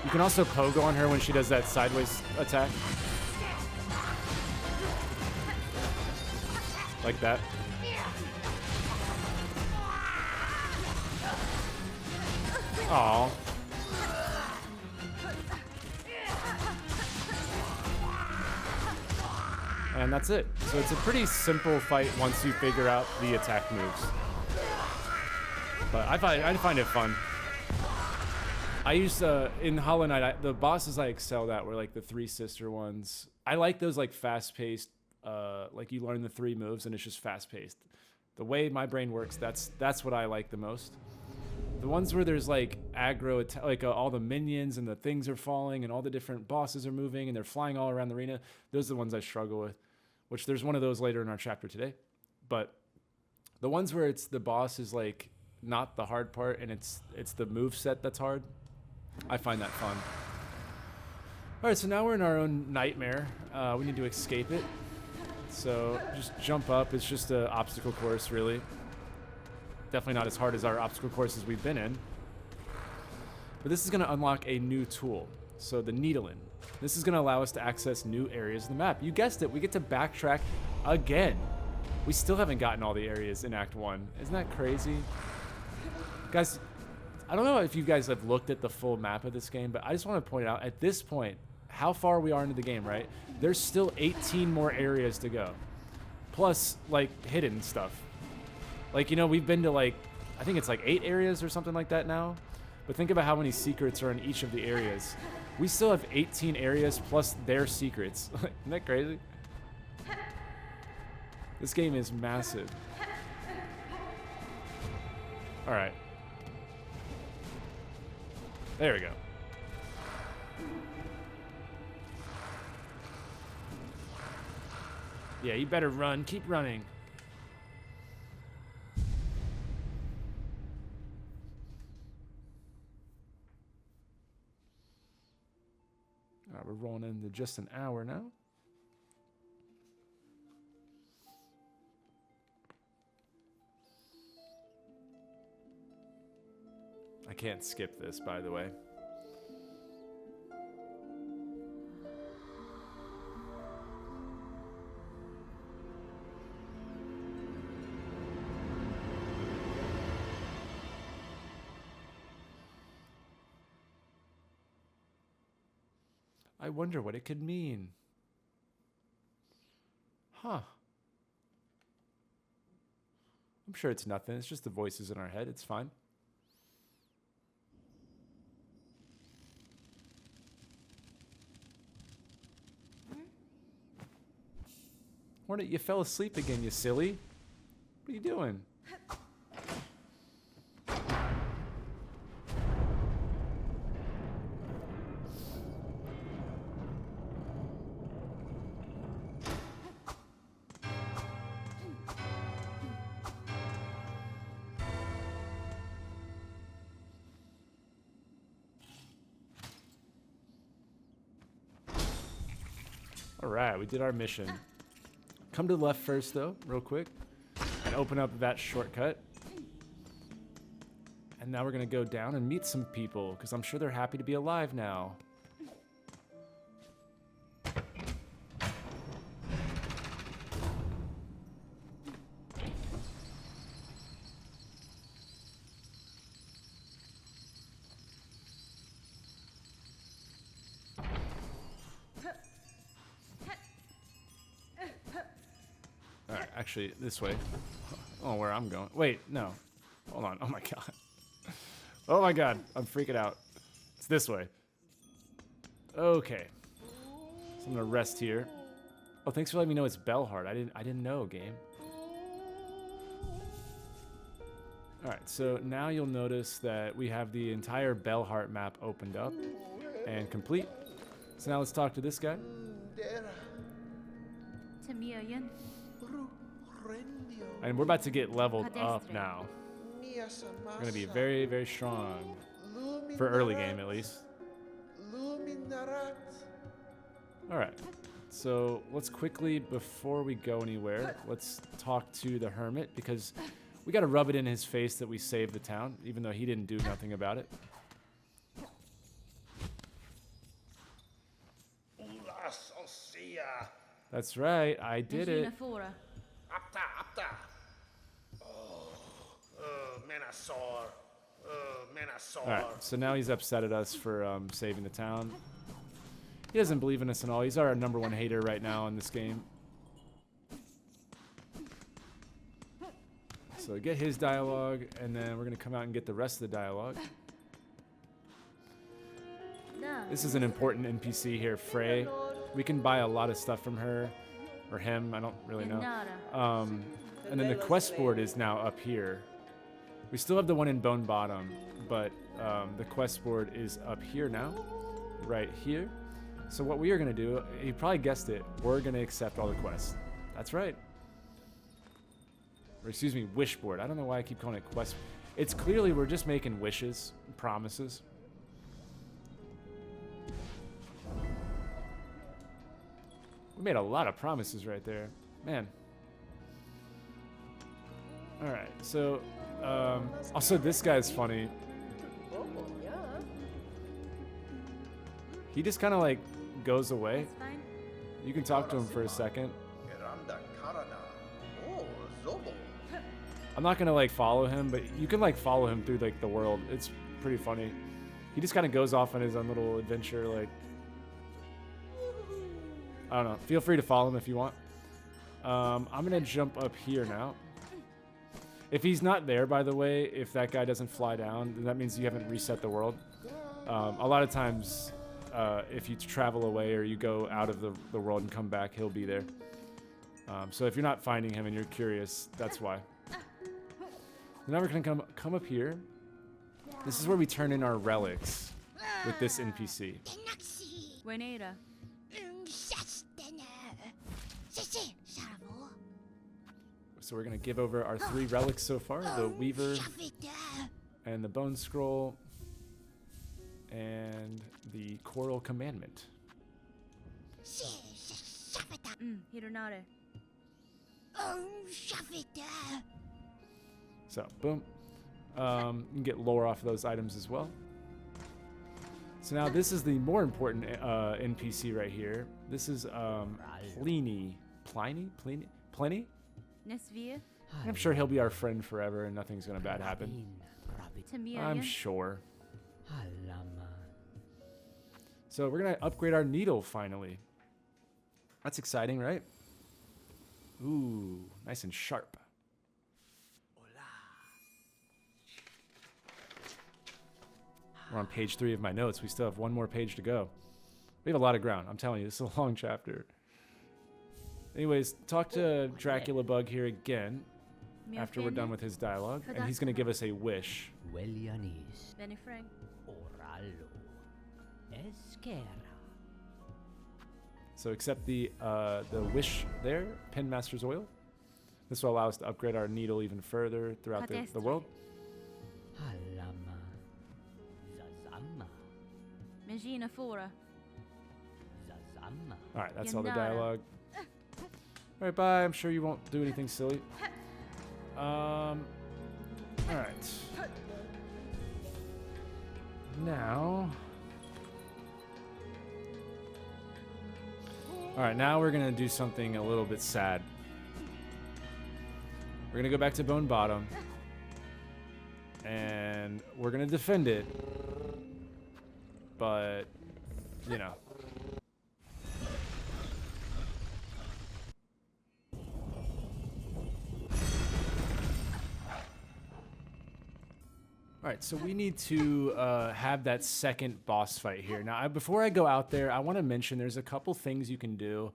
You can also pogo on her when she does that sideways attack. Like that. Aww. And that's it. So it's a pretty simple fight once you figure out the attack moves. But I find it fun. I used in Hollow Knight, the bosses I excelled at were like the three sister ones. I like those like fast-paced, like you learn the three moves and it's just fast-paced. The way my brain works, that's what I like the most. The ones where there's like aggro, like all the minions and the things are falling and all the different bosses are moving and they're flying all around the arena, those are the ones I struggle with, which there's one of those later in our chapter today. But the ones where it's the boss is like not the hard part and it's the move set that's hard, I find that fun. All right, so now we're in our own nightmare. We need to escape it. So just jump up. It's just an obstacle course, really. Definitely not as hard as our obstacle courses we've been in. But this is going to unlock a new tool. So the Needolin. This is going to allow us to access new areas of the map. You guessed it, we get to backtrack again. We still haven't gotten all the areas in Act 1. Isn't that crazy? Guys, I don't know if you guys have looked at the full map of this game, but I just want to point out, at this point, how far we are into the game, right? There's still 18 more areas to go. Plus, like, hidden stuff. Like, you know, we've been to, like, I think it's like 8 areas or something like that now. But think about how many secrets are in each of the areas. We still have 18 areas plus their secrets. Isn't that crazy? This game is massive. All right. There we go. Yeah, you better run. Keep running. All right, we're rolling into just an hour now. I can't skip this, by the way. I wonder what it could mean. Huh. I'm sure it's nothing. It's just the voices in our head. It's fine. Hornet, you fell asleep again, you silly. What are you doing? All right, we did our mission. Come to the left first, though, real quick, and open up that shortcut. And now we're going to go down and meet some people, because I'm sure they're happy to be alive now. Alright, actually, this way. Oh, where I'm going. Wait, no. Hold on. Oh my god. Oh my god. I'm freaking out. It's this way. Okay. So I'm gonna rest here. Oh, thanks for letting me know it's Bellhart. I didn't know, game. Alright, so now you'll notice that we have the entire Bellhart map opened up and complete. So now let's talk to this guy. And we're about to get leveled up now. We're going to be very, very strong. For early game, at least. Alright. So, let's quickly, before we go anywhere, let's talk to the hermit, because we got to rub it in his face that we saved the town, even though he didn't do nothing about it. That's right, I did it. Alright, so now he's upset at us for saving the town. He doesn't believe in us at all. He's our #1 hater right now in this game. So get his dialogue, and then we're going to come out and get the rest of the dialogue. This is an important NPC here, Frey. We can buy a lot of stuff from her, or him, I don't really know. And then the quest board is now up here. We still have the one in Bone Bottom, but the quest board is up here now, right here. So what we are going to do, you probably guessed it, we're going to accept all the quests. That's right. Or excuse me, wish board. I don't know why I keep calling it quest. It's clearly we're just making wishes, promises. We made a lot of promises right there. Man. Alright, so also this guy's funny. He just kind of like goes away. You can talk to him for a second. I'm not gonna like follow him, but you can like follow him through like the world. It's pretty funny. He just kind of goes off on his own little adventure. Like, I don't know. Feel free to follow him if you want. I'm gonna jump up here now. If he's not there, by the way, if that guy doesn't fly down, then that means you haven't reset the world. A lot of times, if you travel away or you go out of the world and come back, he'll be there. So if you're not finding him and you're curious, that's why. Now we're gonna come up here. This is where we turn in our relics with this NPC. So we're gonna give over our 3 relics so far: the Weaver, and the Bone Scroll, and the Coral Commandment. So, boom. You can get lore off of those items as well. So now this is the more important NPC right here. This is Pliny? I'm sure he'll be our friend forever and nothing's gonna bad happen. I'm sure. So we're gonna upgrade our needle finally. That's exciting, right? Ooh, nice and sharp. We're on page 3 of my notes. We still have 1 more page to go. We have a lot of ground. I'm telling you, this is a long chapter. Anyways, talk to Dracula Bug here again after we're done with his dialogue, and he's going to give us a wish. So accept the wish there, Pinmaster's Oil. This will allow us to upgrade our needle even further throughout the world. Alright, that's all the dialogue. Alright, bye. I'm sure you won't do anything silly. Alright. Now... Alright, now we're gonna do something a little bit sad. We're gonna go back to Bone Bottom. And we're gonna defend it. But, you know. Alright, so we need to have that second boss fight here. Now, before I go out there, I want to mention there's a couple things you can do.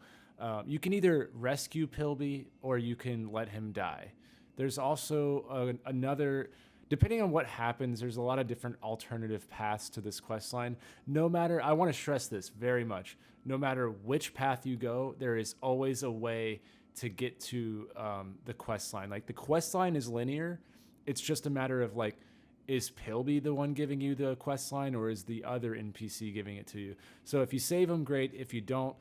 You can either rescue Pilby or you can let him die. There's also another... depending on what happens, there's a lot of different alternative paths to this quest line. No matter, I want to stress this very much, no matter which path you go, there is always a way to get to the quest line. Like the quest line is linear. It's just a matter of like, is Pilby the one giving you the quest line, or is the other NPC giving it to you? So if you save him, great. If you don't,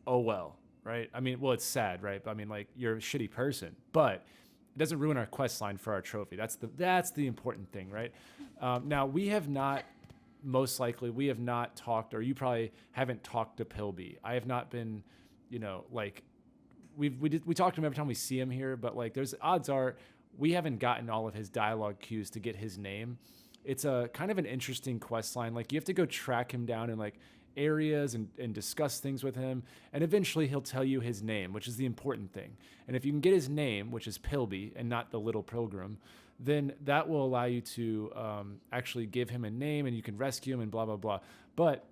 oh well, right? I mean, well, it's sad, right? I mean, like, you're a shitty person, but it doesn't ruin our quest line for our trophy. That's the important thing, right? Now, we have not, most likely, we have not talked, or you probably haven't talked to Pilby. I have not been, you know, like, we talk to him every time we see him here, but like, there's odds are we haven't gotten all of his dialogue cues to get his name. It's a kind of an interesting quest line. Like, you have to go track him down in like areas and discuss things with him, and eventually he'll tell you his name, which is the important thing. And if you can get his name, which is Pilby and not the little pilgrim, then that will allow you to actually give him a name, and you can rescue him and blah blah blah. But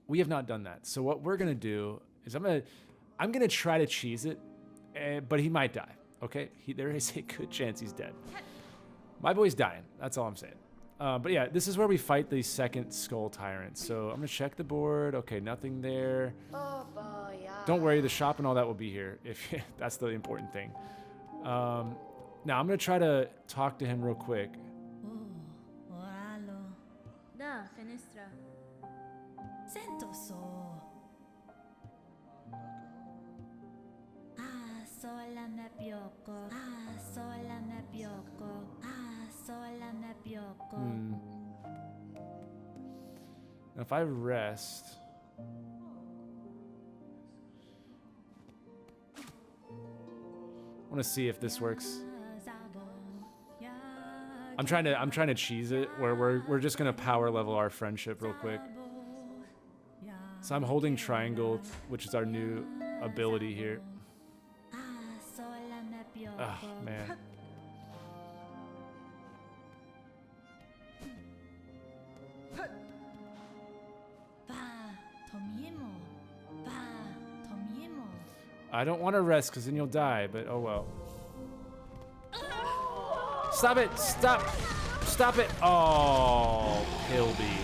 we have not done that. So what we're gonna do is I'm gonna try to cheese it, but he might die. Okay, there is a good chance he's dead. My boy's dying. That's all I'm saying. But yeah, this is where we fight the second skull tyrant. So I'm gonna check the board. Okay, nothing there. Oh boy, yeah. Don't worry, the shop and all that will be here. If that's the important thing. Now I'm gonna try to talk to him real quick. Da, fenestra. Sentoso. Sola me pioko. Sola me pioko. Sola me pioko. Now if I rest, I want to see if this works. I'm trying to cheese it where we're just gonna power level our friendship real quick. So I'm holding triangle, which is our new ability here. Oh man. I don't want to rest because then you'll die, but oh well. Stop it! Stop! Stop it! Oh, Pilby.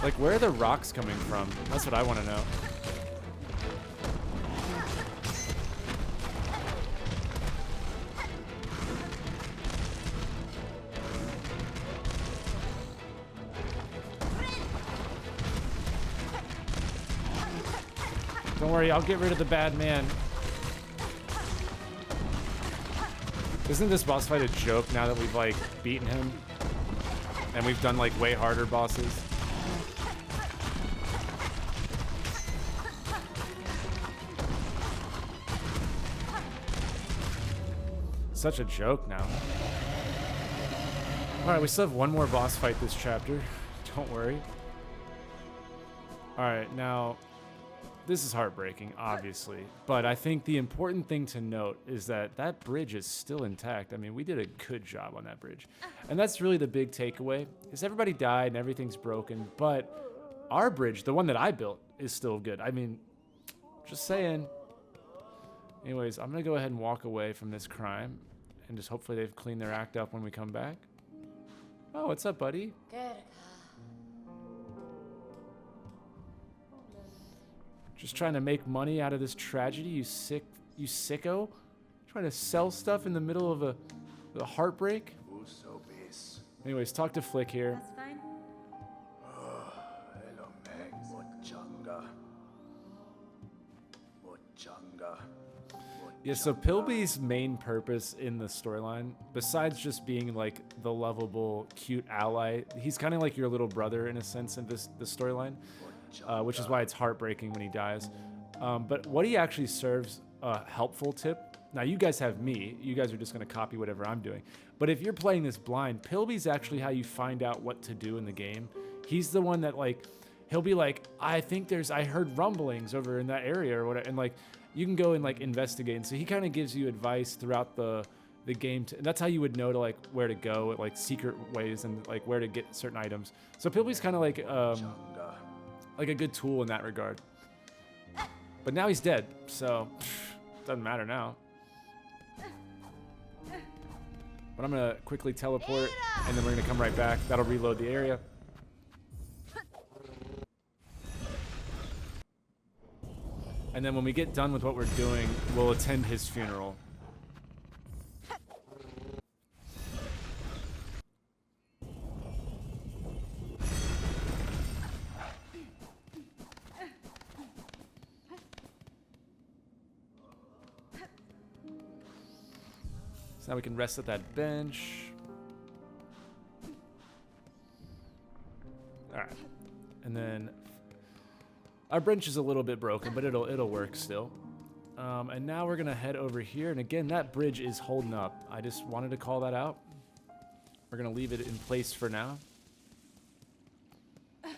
Like, where are the rocks coming from? That's what I want to know. Don't worry, I'll get rid of the bad man. Isn't this boss fight a joke now that we've, like, beaten him? And we've done, like, way harder bosses? Such a joke now. Alright, we still have one more boss fight this chapter. Don't worry. Alright, now, this is heartbreaking, obviously. But I think the important thing to note is that that bridge is still intact. I mean, we did a good job on that bridge. And that's really the big takeaway, is everybody died and everything's broken. But our bridge, the one that I built, is still good. I mean, just saying. Anyways, I'm going to go ahead and walk away from this crime. And just hopefully they've cleaned their act up when we come back. Oh, what's up, buddy? Just trying to make money out of this tragedy, you sicko? Trying to sell stuff in the middle of a heartbreak? Anyways, talk to Flick here. That's fine. Yeah, so Pilby's main purpose in the storyline, besides just being like the lovable, cute ally, he's kind of like your little brother in a sense in this storyline, which is why it's heartbreaking when he dies. But what he actually serves a helpful tip. Now you guys have me. You guys are just going to copy whatever I'm doing. But if you're playing this blind, Pilby's actually how you find out what to do in the game. He's the one that like, he'll be like, I heard rumblings over in that area or whatever, and like, you can go and like investigate. And so he kind of gives you advice throughout the game. And that's how you would know to like where to go, like secret ways and like where to get certain items. So Pilby's kind of like a good tool in that regard. But now he's dead, so doesn't matter now. But I'm gonna quickly teleport, and then we're gonna come right back. That'll reload the area. And then when we get done with what we're doing, we'll attend his funeral. So now we can rest at that bench. All right. And then our bench is a little bit broken, but it'll work still. And now we're gonna head over here. And again, that bridge is holding up. I just wanted to call that out. We're gonna leave it in place for now. We're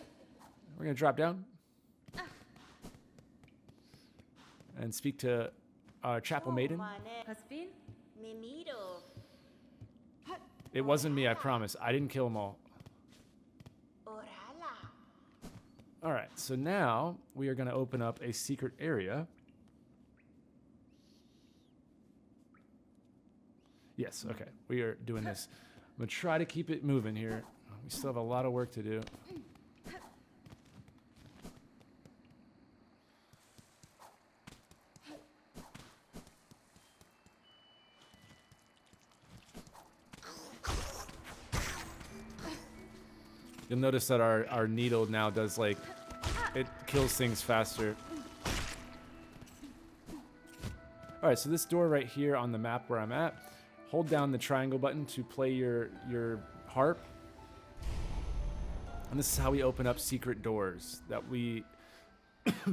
gonna drop down and speak to our chapel maiden. Husband? It wasn't me, I promise. I didn't kill them all. All right, so now we are going to open up a secret area. Yes, okay, we are doing this. I'm going to try to keep it moving here. We still have a lot of work to do. You'll notice that our needle now does, like, it kills things faster. All right, so this door right here on the map where I'm at, hold down the triangle button to play your harp. And this is how we open up secret doors that we,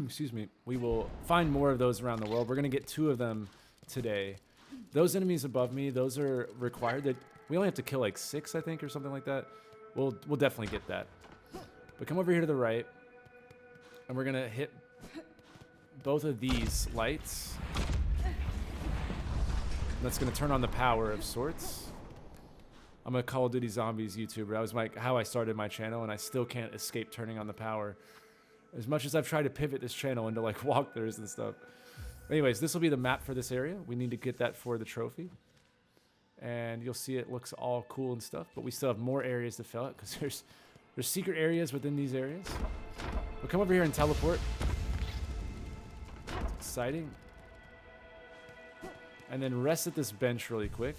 excuse me, we will find more of those around the world. We're gonna get 2 of them today. Those enemies above me, those are required. That we only have to kill like 6, I think, or something like that. We'll definitely get that. But come over here to the right, and we're gonna hit both of these lights. That's gonna turn on the power of sorts. I'm a Call of Duty Zombies YouTuber. That was how I started my channel, and I still can't escape turning on the power. As much as I've tried to pivot this channel into like walkthroughs and stuff. Anyways, this will be the map for this area. We need to get that for the trophy. And you'll see it looks all cool and stuff, but we still have more areas to fill out because there's secret areas within these areas. We'll come over here and teleport. It's exciting. And then rest at this bench really quick.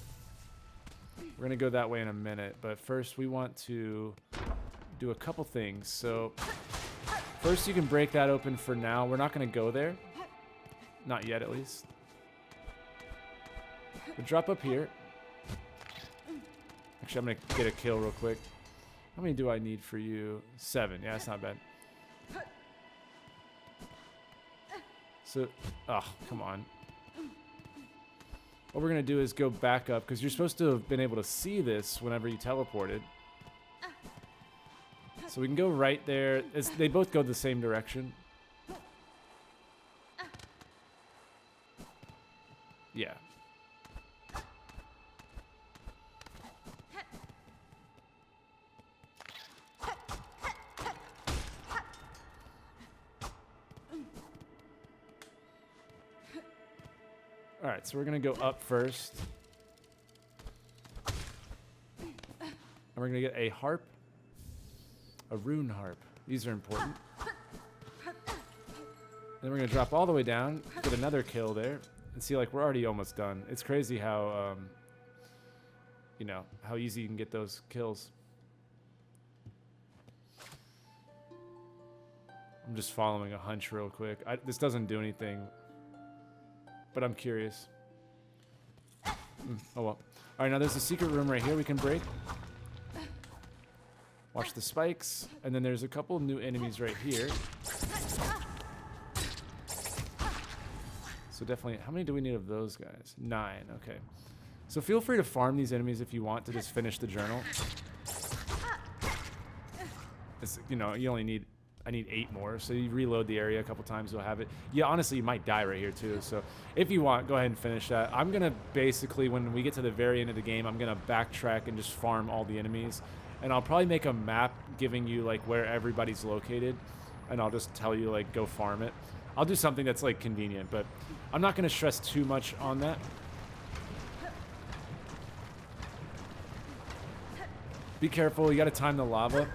We're gonna go that way in a minute, but first we want to do a couple things. So first you can break that open for now. We're not gonna go there. Not yet, at least. We'll drop up here. Actually, I'm gonna get a kill real quick. How many do I need for you? 7. Yeah, that's not bad. So, oh, come on. What we're gonna do is go back up because you're supposed to have been able to see this whenever you teleported. So we can go right there. They both go the same direction. Yeah. All right, so we're gonna go up first. And we're gonna get a harp, a rune harp. These are important. Then we're gonna drop all the way down, get another kill there, and see, like, we're already almost done. It's crazy how, you know, how easy you can get those kills. I'm just following a hunch real quick. This doesn't do anything. But I'm curious. Oh well. All right, now there's a secret room right here we can break. Watch the spikes. And then there's a couple new enemies right here. So definitely, how many do we need of those guys? 9, okay. So feel free to farm these enemies if you want to just finish the journal. It's, you know, you only need... I need 8 more, so you reload the area a couple times, you'll have it. Yeah, honestly, you might die right here too, so if you want, go ahead and finish that. I'm gonna basically, when we get to the very end of the game, I'm gonna backtrack and just farm all the enemies, and I'll probably make a map giving you like where everybody's located, and I'll just tell you like go farm it. I'll do something that's like convenient, but I'm not going to stress too much on that. Be careful. You got to time the lava,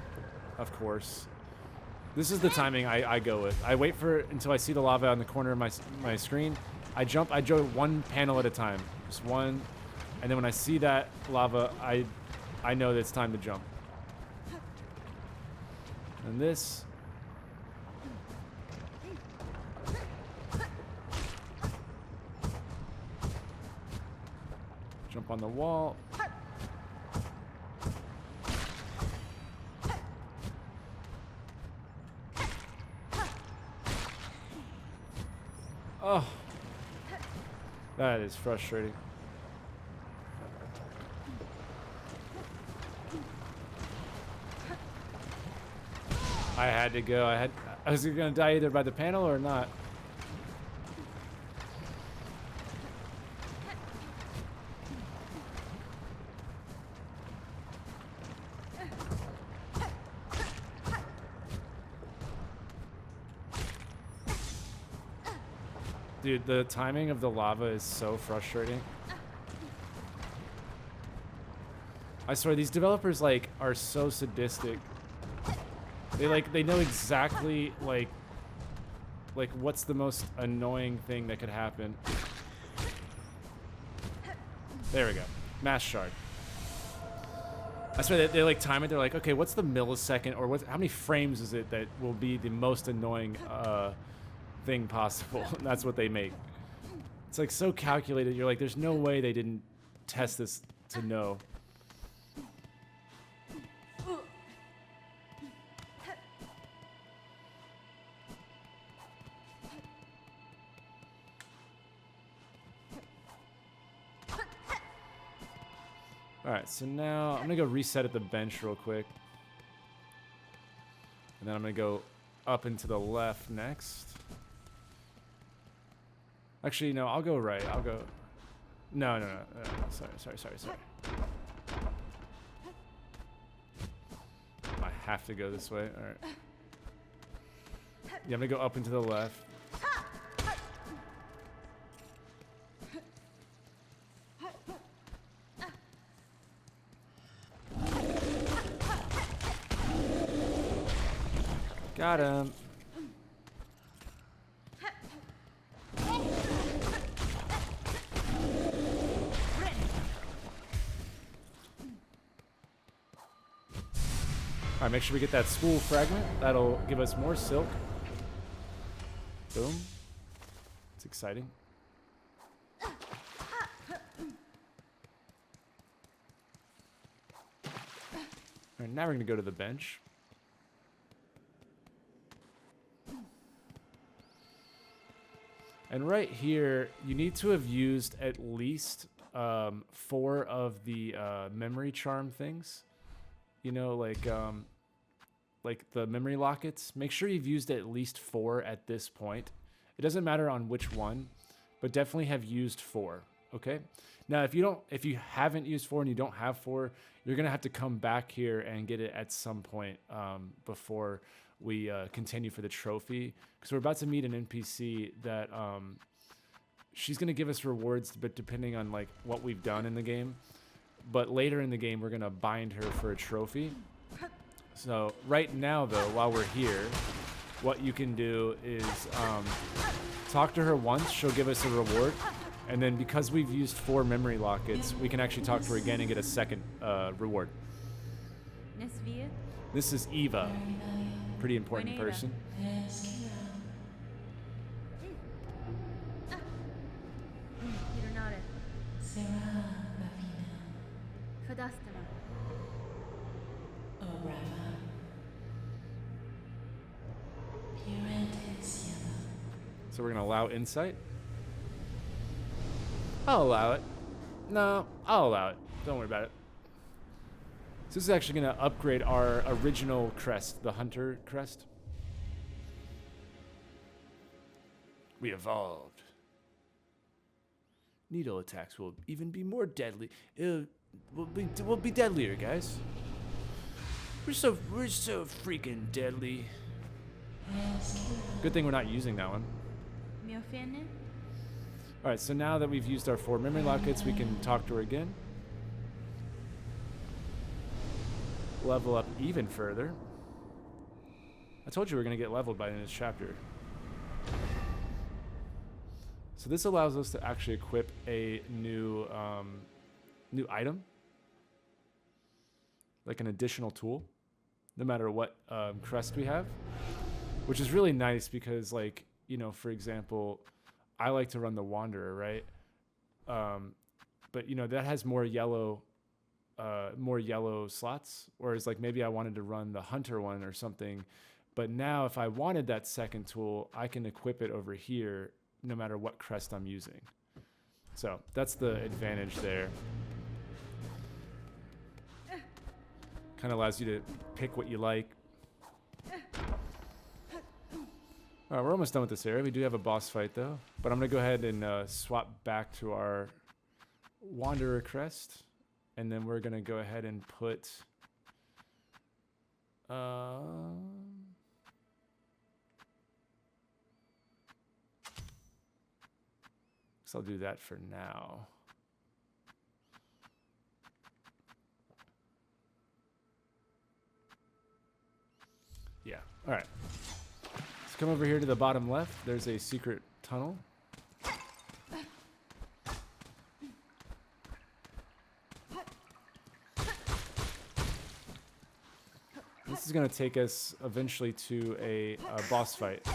of course. This is the timing I go with. I wait for until I see the lava on the corner of my screen. I jump. I go one panel at a time, just one, and then when I see that lava, I know that it's time to jump. And this. Jump on the wall. Oh, that is frustrating. I had to go. I was gonna die either by the panel or not. Dude, the timing of the lava is so frustrating. I swear, these developers, like, are so sadistic. They know exactly, like, what's the most annoying thing that could happen. There we go. Mass shard. I swear, they like, time it. They're like, okay, what's the millisecond, or how many frames is it that will be the most annoying, thing possible? And that's what they make. It's like so calculated. You're like, there's no way they didn't test this to know. Alright, so now I'm gonna go reset at the bench real quick. And then I'm gonna go up and to the left next. Actually, no, I'll go right. I'll go... No. Sorry. I have to go this way. Alright. Yeah, I'm gonna go up and to the left. Got him. Alright, make sure we get that spool fragment. That'll give us more silk. Boom. It's exciting. Alright, now we're gonna go to the bench. And right here, you need to have used at least 4 of the memory charm things. You know, like the memory lockets. Make sure you've used at least 4 at this point. It doesn't matter on which one, but definitely have used 4. Okay. Now, if you haven't used 4 and you don't have 4, you're gonna have to come back here and get it at some point before we continue for the trophy, because we're about to meet an NPC that she's gonna give us rewards, but depending on like what we've done in the game. But later in the game, we're gonna bind her for a trophy. So right now, though, while we're here, what you can do is talk to her once. She'll give us a reward. And then because we've used 4 memory lockets, we can actually talk to her again and get a second reward. This is Eva. Pretty important person. So we're gonna allow insight. I'll allow it. No, I'll allow it. Don't worry about it. So this is actually gonna upgrade our original crest, the hunter crest. We evolved. Needle attacks will even be more deadly. We'll be deadlier, guys. We're so freaking deadly. Good thing we're not using that one. Miofene? Alright, so now that we've used our 4 memory lockets, we can talk to her again. Level up even further. I told you we were going to get leveled by the end of this chapter. So this allows us to actually equip a new item. Like an additional tool. No matter what crest we have. Which is really nice because, like, you know, for example, I like to run the Wanderer, right? But, you know, that has more yellow slots. Whereas, like, maybe I wanted to run the Hunter one or something. But now if I wanted that second tool, I can equip it over here no matter what crest I'm using. So that's the advantage there. Kind of allows you to pick what you like. Alright, we're almost done with this area. We do have a boss fight though. But I'm going to go ahead and swap back to our Wanderer crest. And then we're going to go ahead and put... so I'll do that for now. Yeah, alright. Let's come over here to the bottom left. There's a secret tunnel. This is going to take us eventually to a boss fight.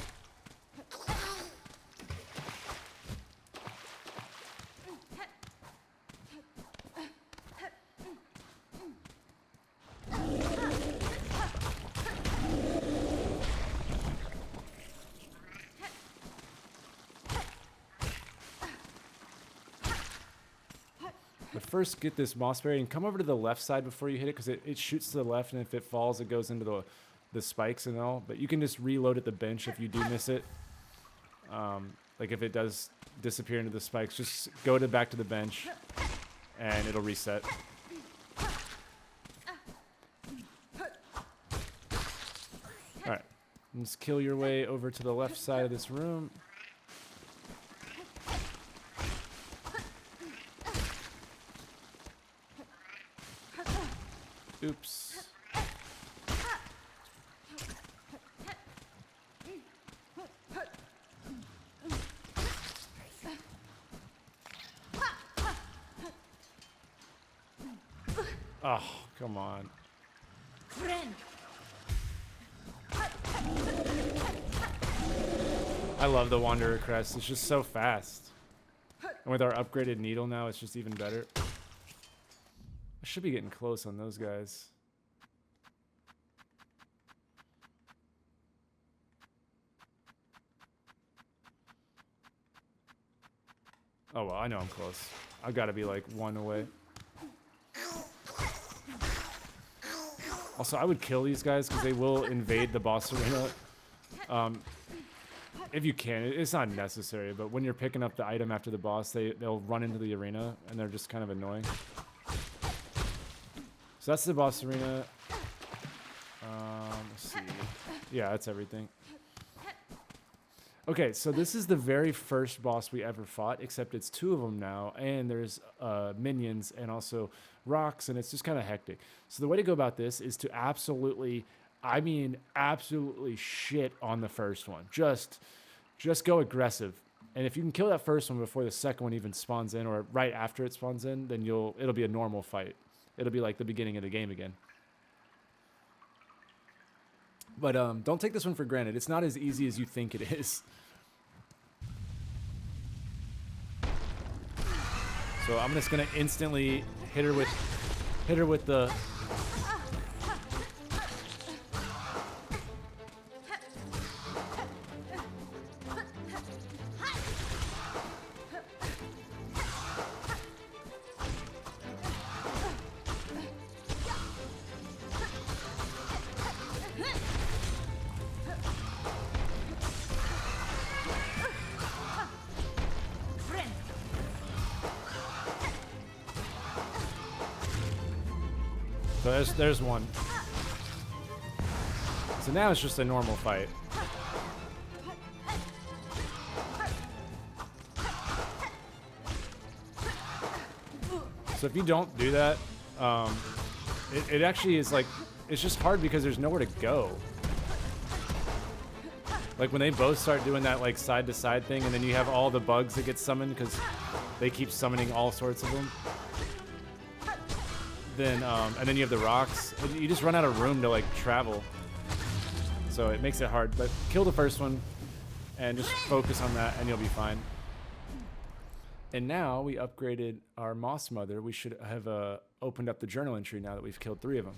First, get this moss berry and come over to the left side before you hit it because it shoots to the left, and if it falls, it goes into the spikes and all. But you can just reload at the bench if you do miss it. Like if it does disappear into the spikes, just go back to the bench and it'll reset. Alright, just kill your way over to the left side of this room. Oops. Oh, come on. I love the Wanderer crest. It's just so fast. And with our upgraded needle now, it's just even better. I should be getting close on those guys. Oh, well, I know I'm close. I've got to be like 1 away. Also, I would kill these guys because they will invade the boss arena. If you can. It's not necessary, but when you're picking up the item after the boss, they'll run into the arena, and they're just kind of annoying. So that's the boss arena. Let's see. Yeah, that's everything. Okay, so this is the very first boss we ever fought, except it's 2 of them now, and there's minions and also rocks, and it's just kind of hectic. So the way to go about this is to absolutely, I mean absolutely shit on the first one. Just go aggressive. And if you can kill that first one before the second one even spawns in, or right after it spawns in, then it'll be a normal fight. It'll be like the beginning of the game again. But don't take this one for granted. It's not as easy as you think it is. So I'm just gonna instantly hit her with the. So there's one. So now it's just a normal fight. So if you don't do that, it actually is like, it's just hard because there's nowhere to go. Like when they both start doing that like side to side thing, and then you have all the bugs that get summoned because they keep summoning all sorts of them. Then and then you have the rocks. You just run out of room to like travel. So it makes it hard. But kill the first one and just focus on that, and you'll be fine. And now we upgraded our Moss Mother. We should have opened up the journal entry now that we've killed 3 of them.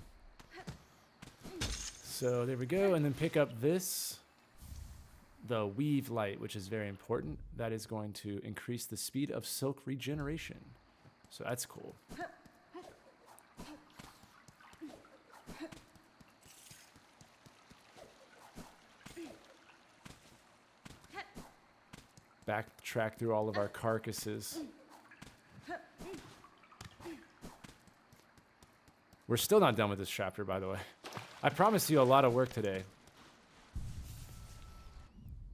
So there we go, and then pick up this. The Weave Light, which is very important. That is going to increase the speed of silk regeneration. So that's cool. Backtrack through all of our carcasses. We're still not done with this chapter, by the way. I promised you a lot of work today.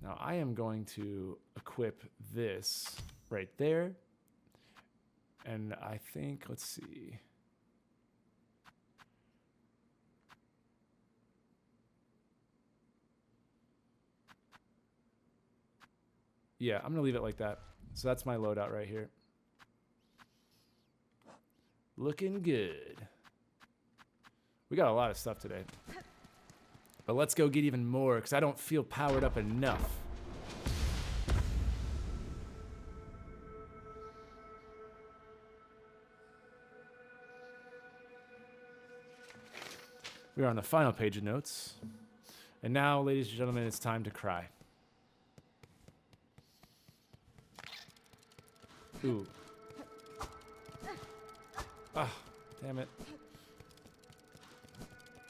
Now I am going to equip this right there. And I think, let's see. Yeah, I'm gonna leave it like that. So that's my loadout right here. Looking good. We got a lot of stuff today. But let's go get even more, because I don't feel powered up enough. We are on the final page of notes. And now, ladies and gentlemen, it's time to cry. Ooh. Ah, damn it.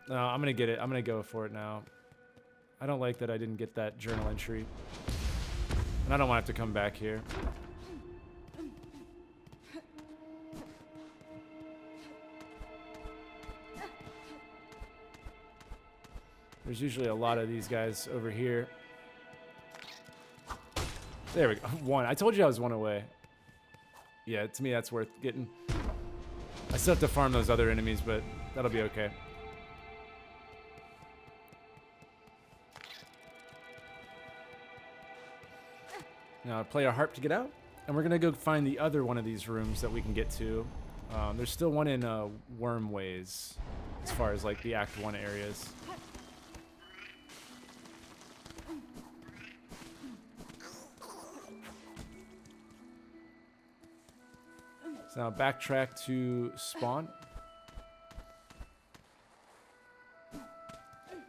No, I'm gonna get it. I'm gonna go for it now. I don't like that I didn't get that journal entry. And I don't want to have to come back here. There's usually a lot of these guys over here. There we go. 1. I told you I was 1 away. Yeah, to me that's worth getting. I still have to farm those other enemies, but that'll be okay. Now play our harp to get out, and we're gonna go find the other one of these rooms that we can get to. There's still one in Wormways, as far as like the Act 1 areas. So now backtrack to spawn.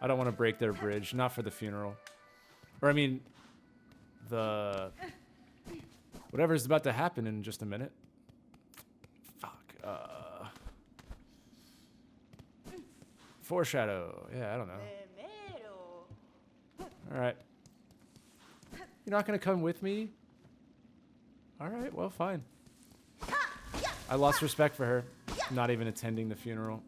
I don't want to break their bridge, not for the funeral. Or I mean, the whatever's about to happen in just a minute. Fuck. Foreshadow. Yeah, I don't know. All right. You're not gonna come with me? All right. Well, fine. I lost respect for her, not even attending the funeral.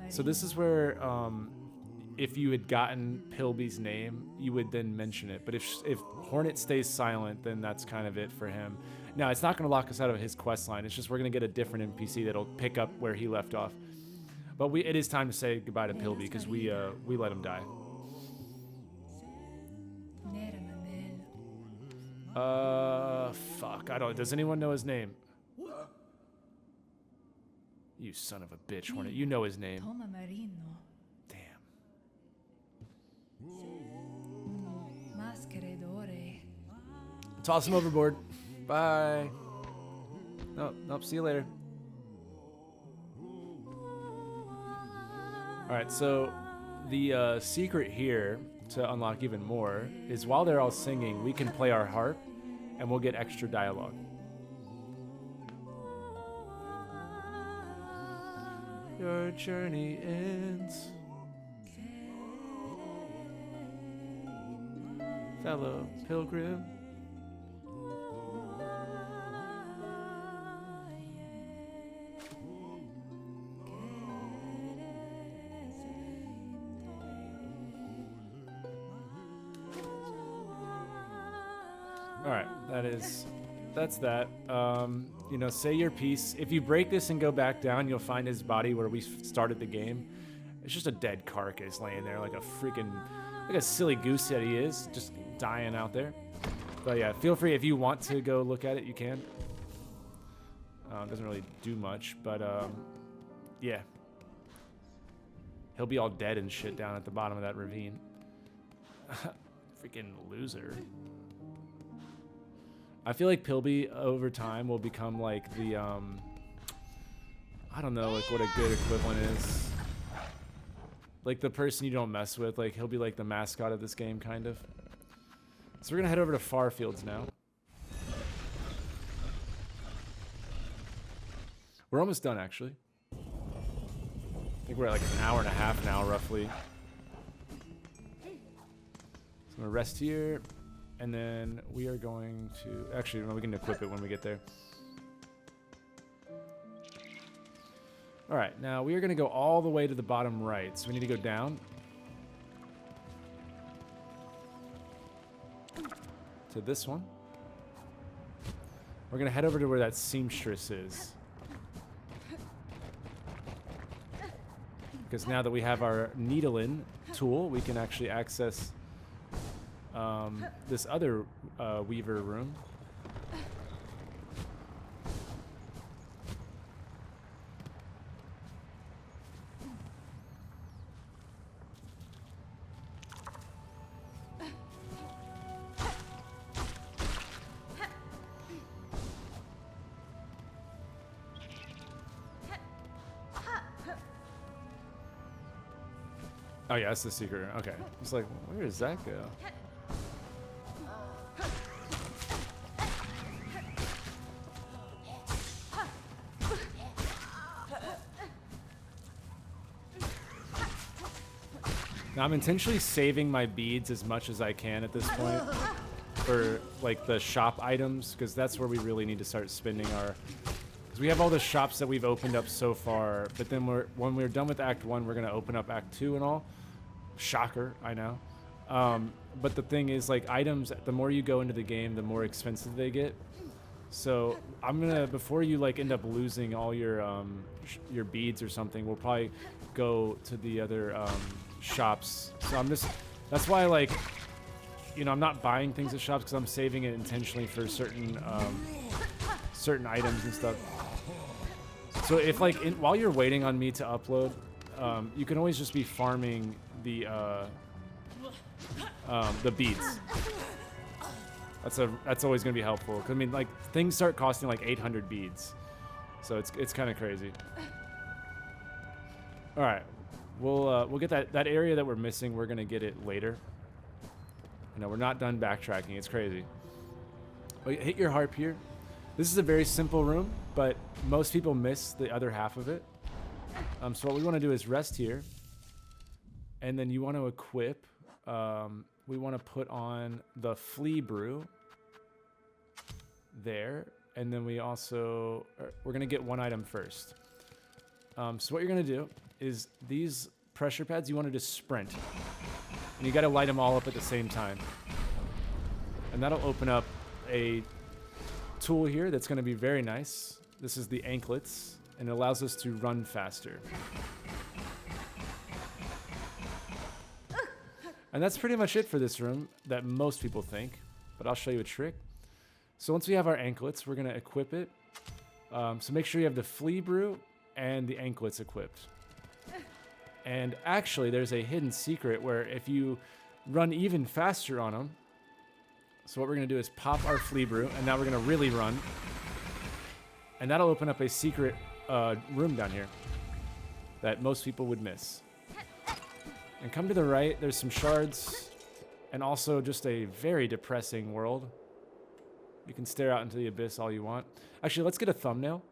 So this is where, if you had gotten Pilby's name, you would then mention it. But if Hornet stays silent, then that's kind of it for him. Now, it's not going to lock us out of his quest line. It's just we're going to get a different NPC that'll pick up where he left off. But it is time to say goodbye to Pilby because we let him die. Fuck. I don't. Does anyone know his name? You son of a bitch, Hornet. You know his name. Damn. Toss him overboard. Bye. Nope. See you later. Alright, so the secret here to unlock even more is while they're all singing, we can play our harp and we'll get extra dialogue. Your journey ends, fellow pilgrim. That's that. You know, say your piece. If you break this and go back down, you'll find his body where we started the game. It's just a dead carcass laying there like a silly goose that he is, just dying out there. But yeah, feel free if you want to go look at it, you can. Doesn't really do much, but yeah. He'll be all dead and shit down at the bottom of that ravine. Freaking loser. I feel like Pilby over time will become like the I don't know like what a good equivalent is. Like the person you don't mess with, like he'll be like the mascot of this game kind of. So we're gonna head over to Farfields now. We're almost done actually. I think we're at like an hour and a half now roughly. So I'm gonna rest here. And then we are going to... Actually, no, we can equip it when we get there. Alright, now we are going to go all the way to the bottom right. So we need to go down. To this one. We're going to head over to where that seamstress is. Because now that we have our Needolin tool, we can actually access... this other weaver room. Oh yeah, that's the secret. Okay. It's like, where does that go? Now I'm intentionally saving my beads as much as I can at this point for like the shop items, because that's where we really need to start spending our... Because we have all the shops that we've opened up so far, but then when we're done with Act 1, we're going to open up Act 2 and all. Shocker, I know. But the thing is, like, items, the more you go into the game, the more expensive they get. So I'm going to, before you like end up losing all your beads or something, we'll probably go to the other... shops. So that's why, like, you know, I'm not buying things at shops because I'm saving it intentionally for certain items and stuff. So if like while you're waiting on me to upload, you can always just be farming the beads. That's always gonna be helpful. 'Cause, I mean, like, things start costing like 800 beads, so it's kind of crazy. All right. We'll get that area that we're missing. We're gonna get it later. You know, we're not done backtracking. It's crazy. But hit your harp here. This is a very simple room, but most people miss the other half of it. So what we want to do is rest here, and then you want to equip. We want to put on the Flea brew there, and then we're gonna get one item first. So what you're gonna do is these pressure pads, you want to just sprint. And you got to light them all up at the same time. And that'll open up a tool here that's going to be very nice. This is the anklets, and it allows us to run faster. And that's pretty much it for this room that most people think, but I'll show you a trick. So once we have our anklets, we're going to equip it. So make sure you have the Flea brew and the anklets equipped. And actually, there's a hidden secret where if you run even faster on them, so what we're going to do is pop our Flea brew, and now we're going to really run. And that'll open up a secret room down here that most people would miss. And come to the right, there's some shards, and also just a very depressing world. You can stare out into the abyss all you want. Actually, let's get a thumbnail.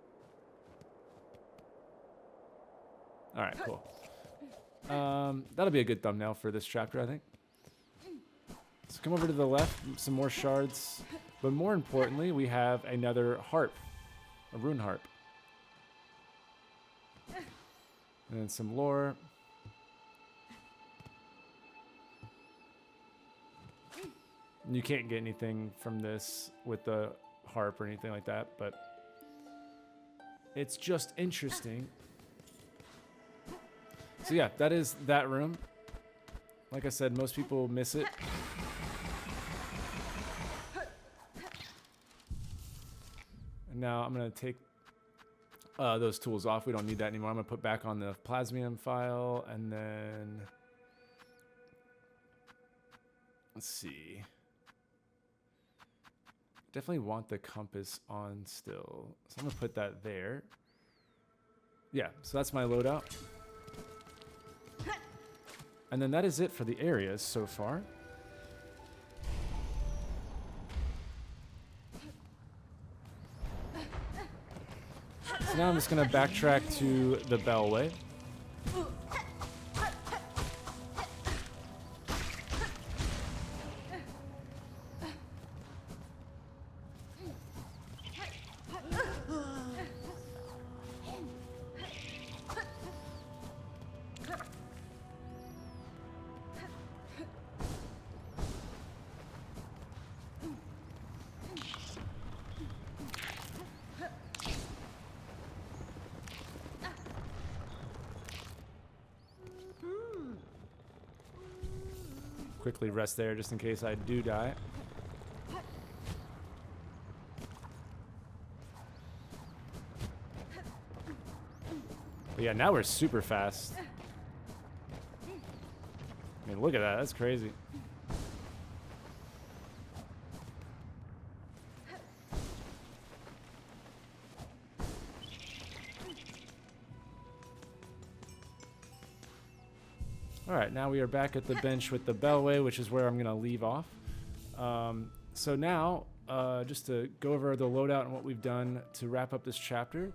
All right, cool. That'll be a good thumbnail for this chapter, I think. So come over to the left, some more shards. But more importantly, we have another harp, a rune harp. And then some lore. You can't get anything from this with the harp or anything like that, but it's just interesting. So yeah, that is that room. Like I said, most people miss it. And now I'm going to take those tools off. We don't need that anymore. I'm going to put back on the plasmium file, and then let's see. Definitely want the compass on still. So I'm going to put that there. Yeah, so that's my loadout. And then that is it for the areas so far. So now I'm just going to backtrack to the Bellway. Quickly rest there just in case I do die. But yeah, now we're super fast. I mean, look at that. That's crazy. All right, now we are back at the bench with the Bellway, which is where I'm going to leave off. So now, just to go over the loadout and what we've done to wrap up this chapter,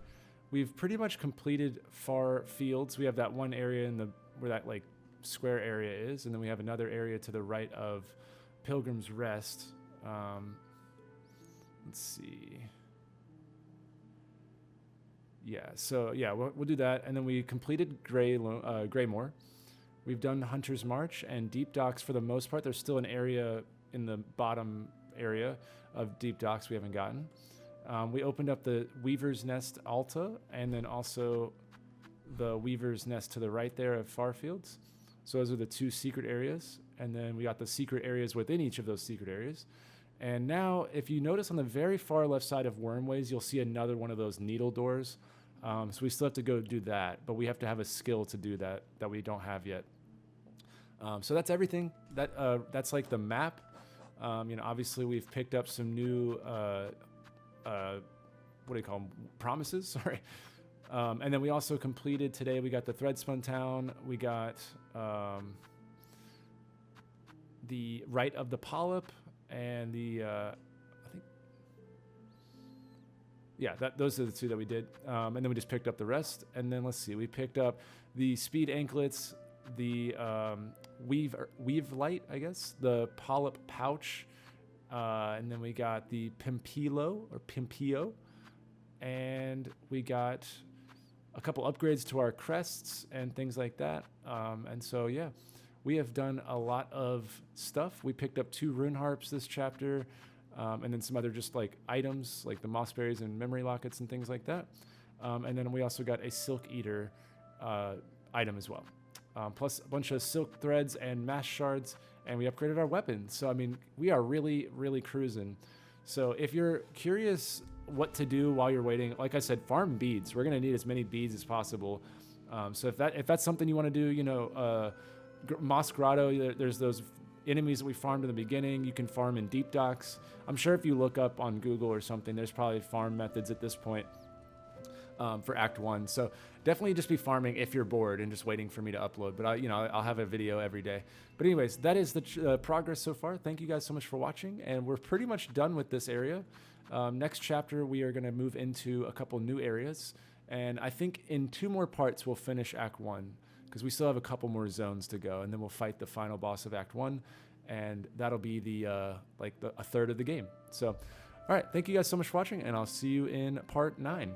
we've pretty much completed far fields. We have that one area in the where that like square area is, and then we have another area to the right of Pilgrim's Rest. Let's see. Yeah, so yeah, we'll do that, and then we completed Greymoor. We've done Hunter's March and Deep Docks for the most part. There's still an area in the bottom area of Deep Docks we haven't gotten. We opened up the Weaver's Nest Alta, and then also the Weaver's Nest to the right there of Farfields. So those are the two secret areas. And then we got the secret areas within each of those secret areas. And now, if you notice on the very far left side of Wormways, you'll see another one of those needle doors. So we still have to go do that, but we have to have a skill to do that we don't have yet. So that's everything. That's like the map. Obviously we've picked up some new, what do you call them? Promises, sorry. And then we also completed today, we got the Threadspun Town. We got the Rite of the Pollip and the, those are the two that we did. And then we just picked up the rest. And then let's see, we picked up the Speed Anklets, the Weave Light, I guess, the Polyp Pouch, and then we got the Pimpio, and we got a couple upgrades to our crests and things like that. And so yeah, we have done a lot of stuff. We picked up 2 rune harps this chapter, and then some other just like items like the mossberries and memory lockets and things like that. And then we also got a Silk Eater item as well. Plus a bunch of silk threads and mass shards, and we upgraded our weapons. So, I mean, we are really, really cruising. So if you're curious what to do while you're waiting, like I said, farm beads. We're going to need as many beads as possible. So if that's something you want to do, Moss Grotto, there's those enemies that we farmed in the beginning. You can farm in Deep Docks. I'm sure if you look up on Google or something, there's probably farm methods at this point. For Act 1. So definitely just be farming if you're bored and just waiting for me to upload. But I'll have a video every day. But anyways, that is the progress so far. Thank you guys so much for watching. And we're pretty much done with this area. Next chapter, we are going to move into a couple new areas. And I think in 2 more parts, we'll finish Act 1. Because we still have a couple more zones to go. And then we'll fight the final boss of Act 1. And that'll be a third of the game. So, all right. Thank you guys so much for watching. And I'll see you in part 9.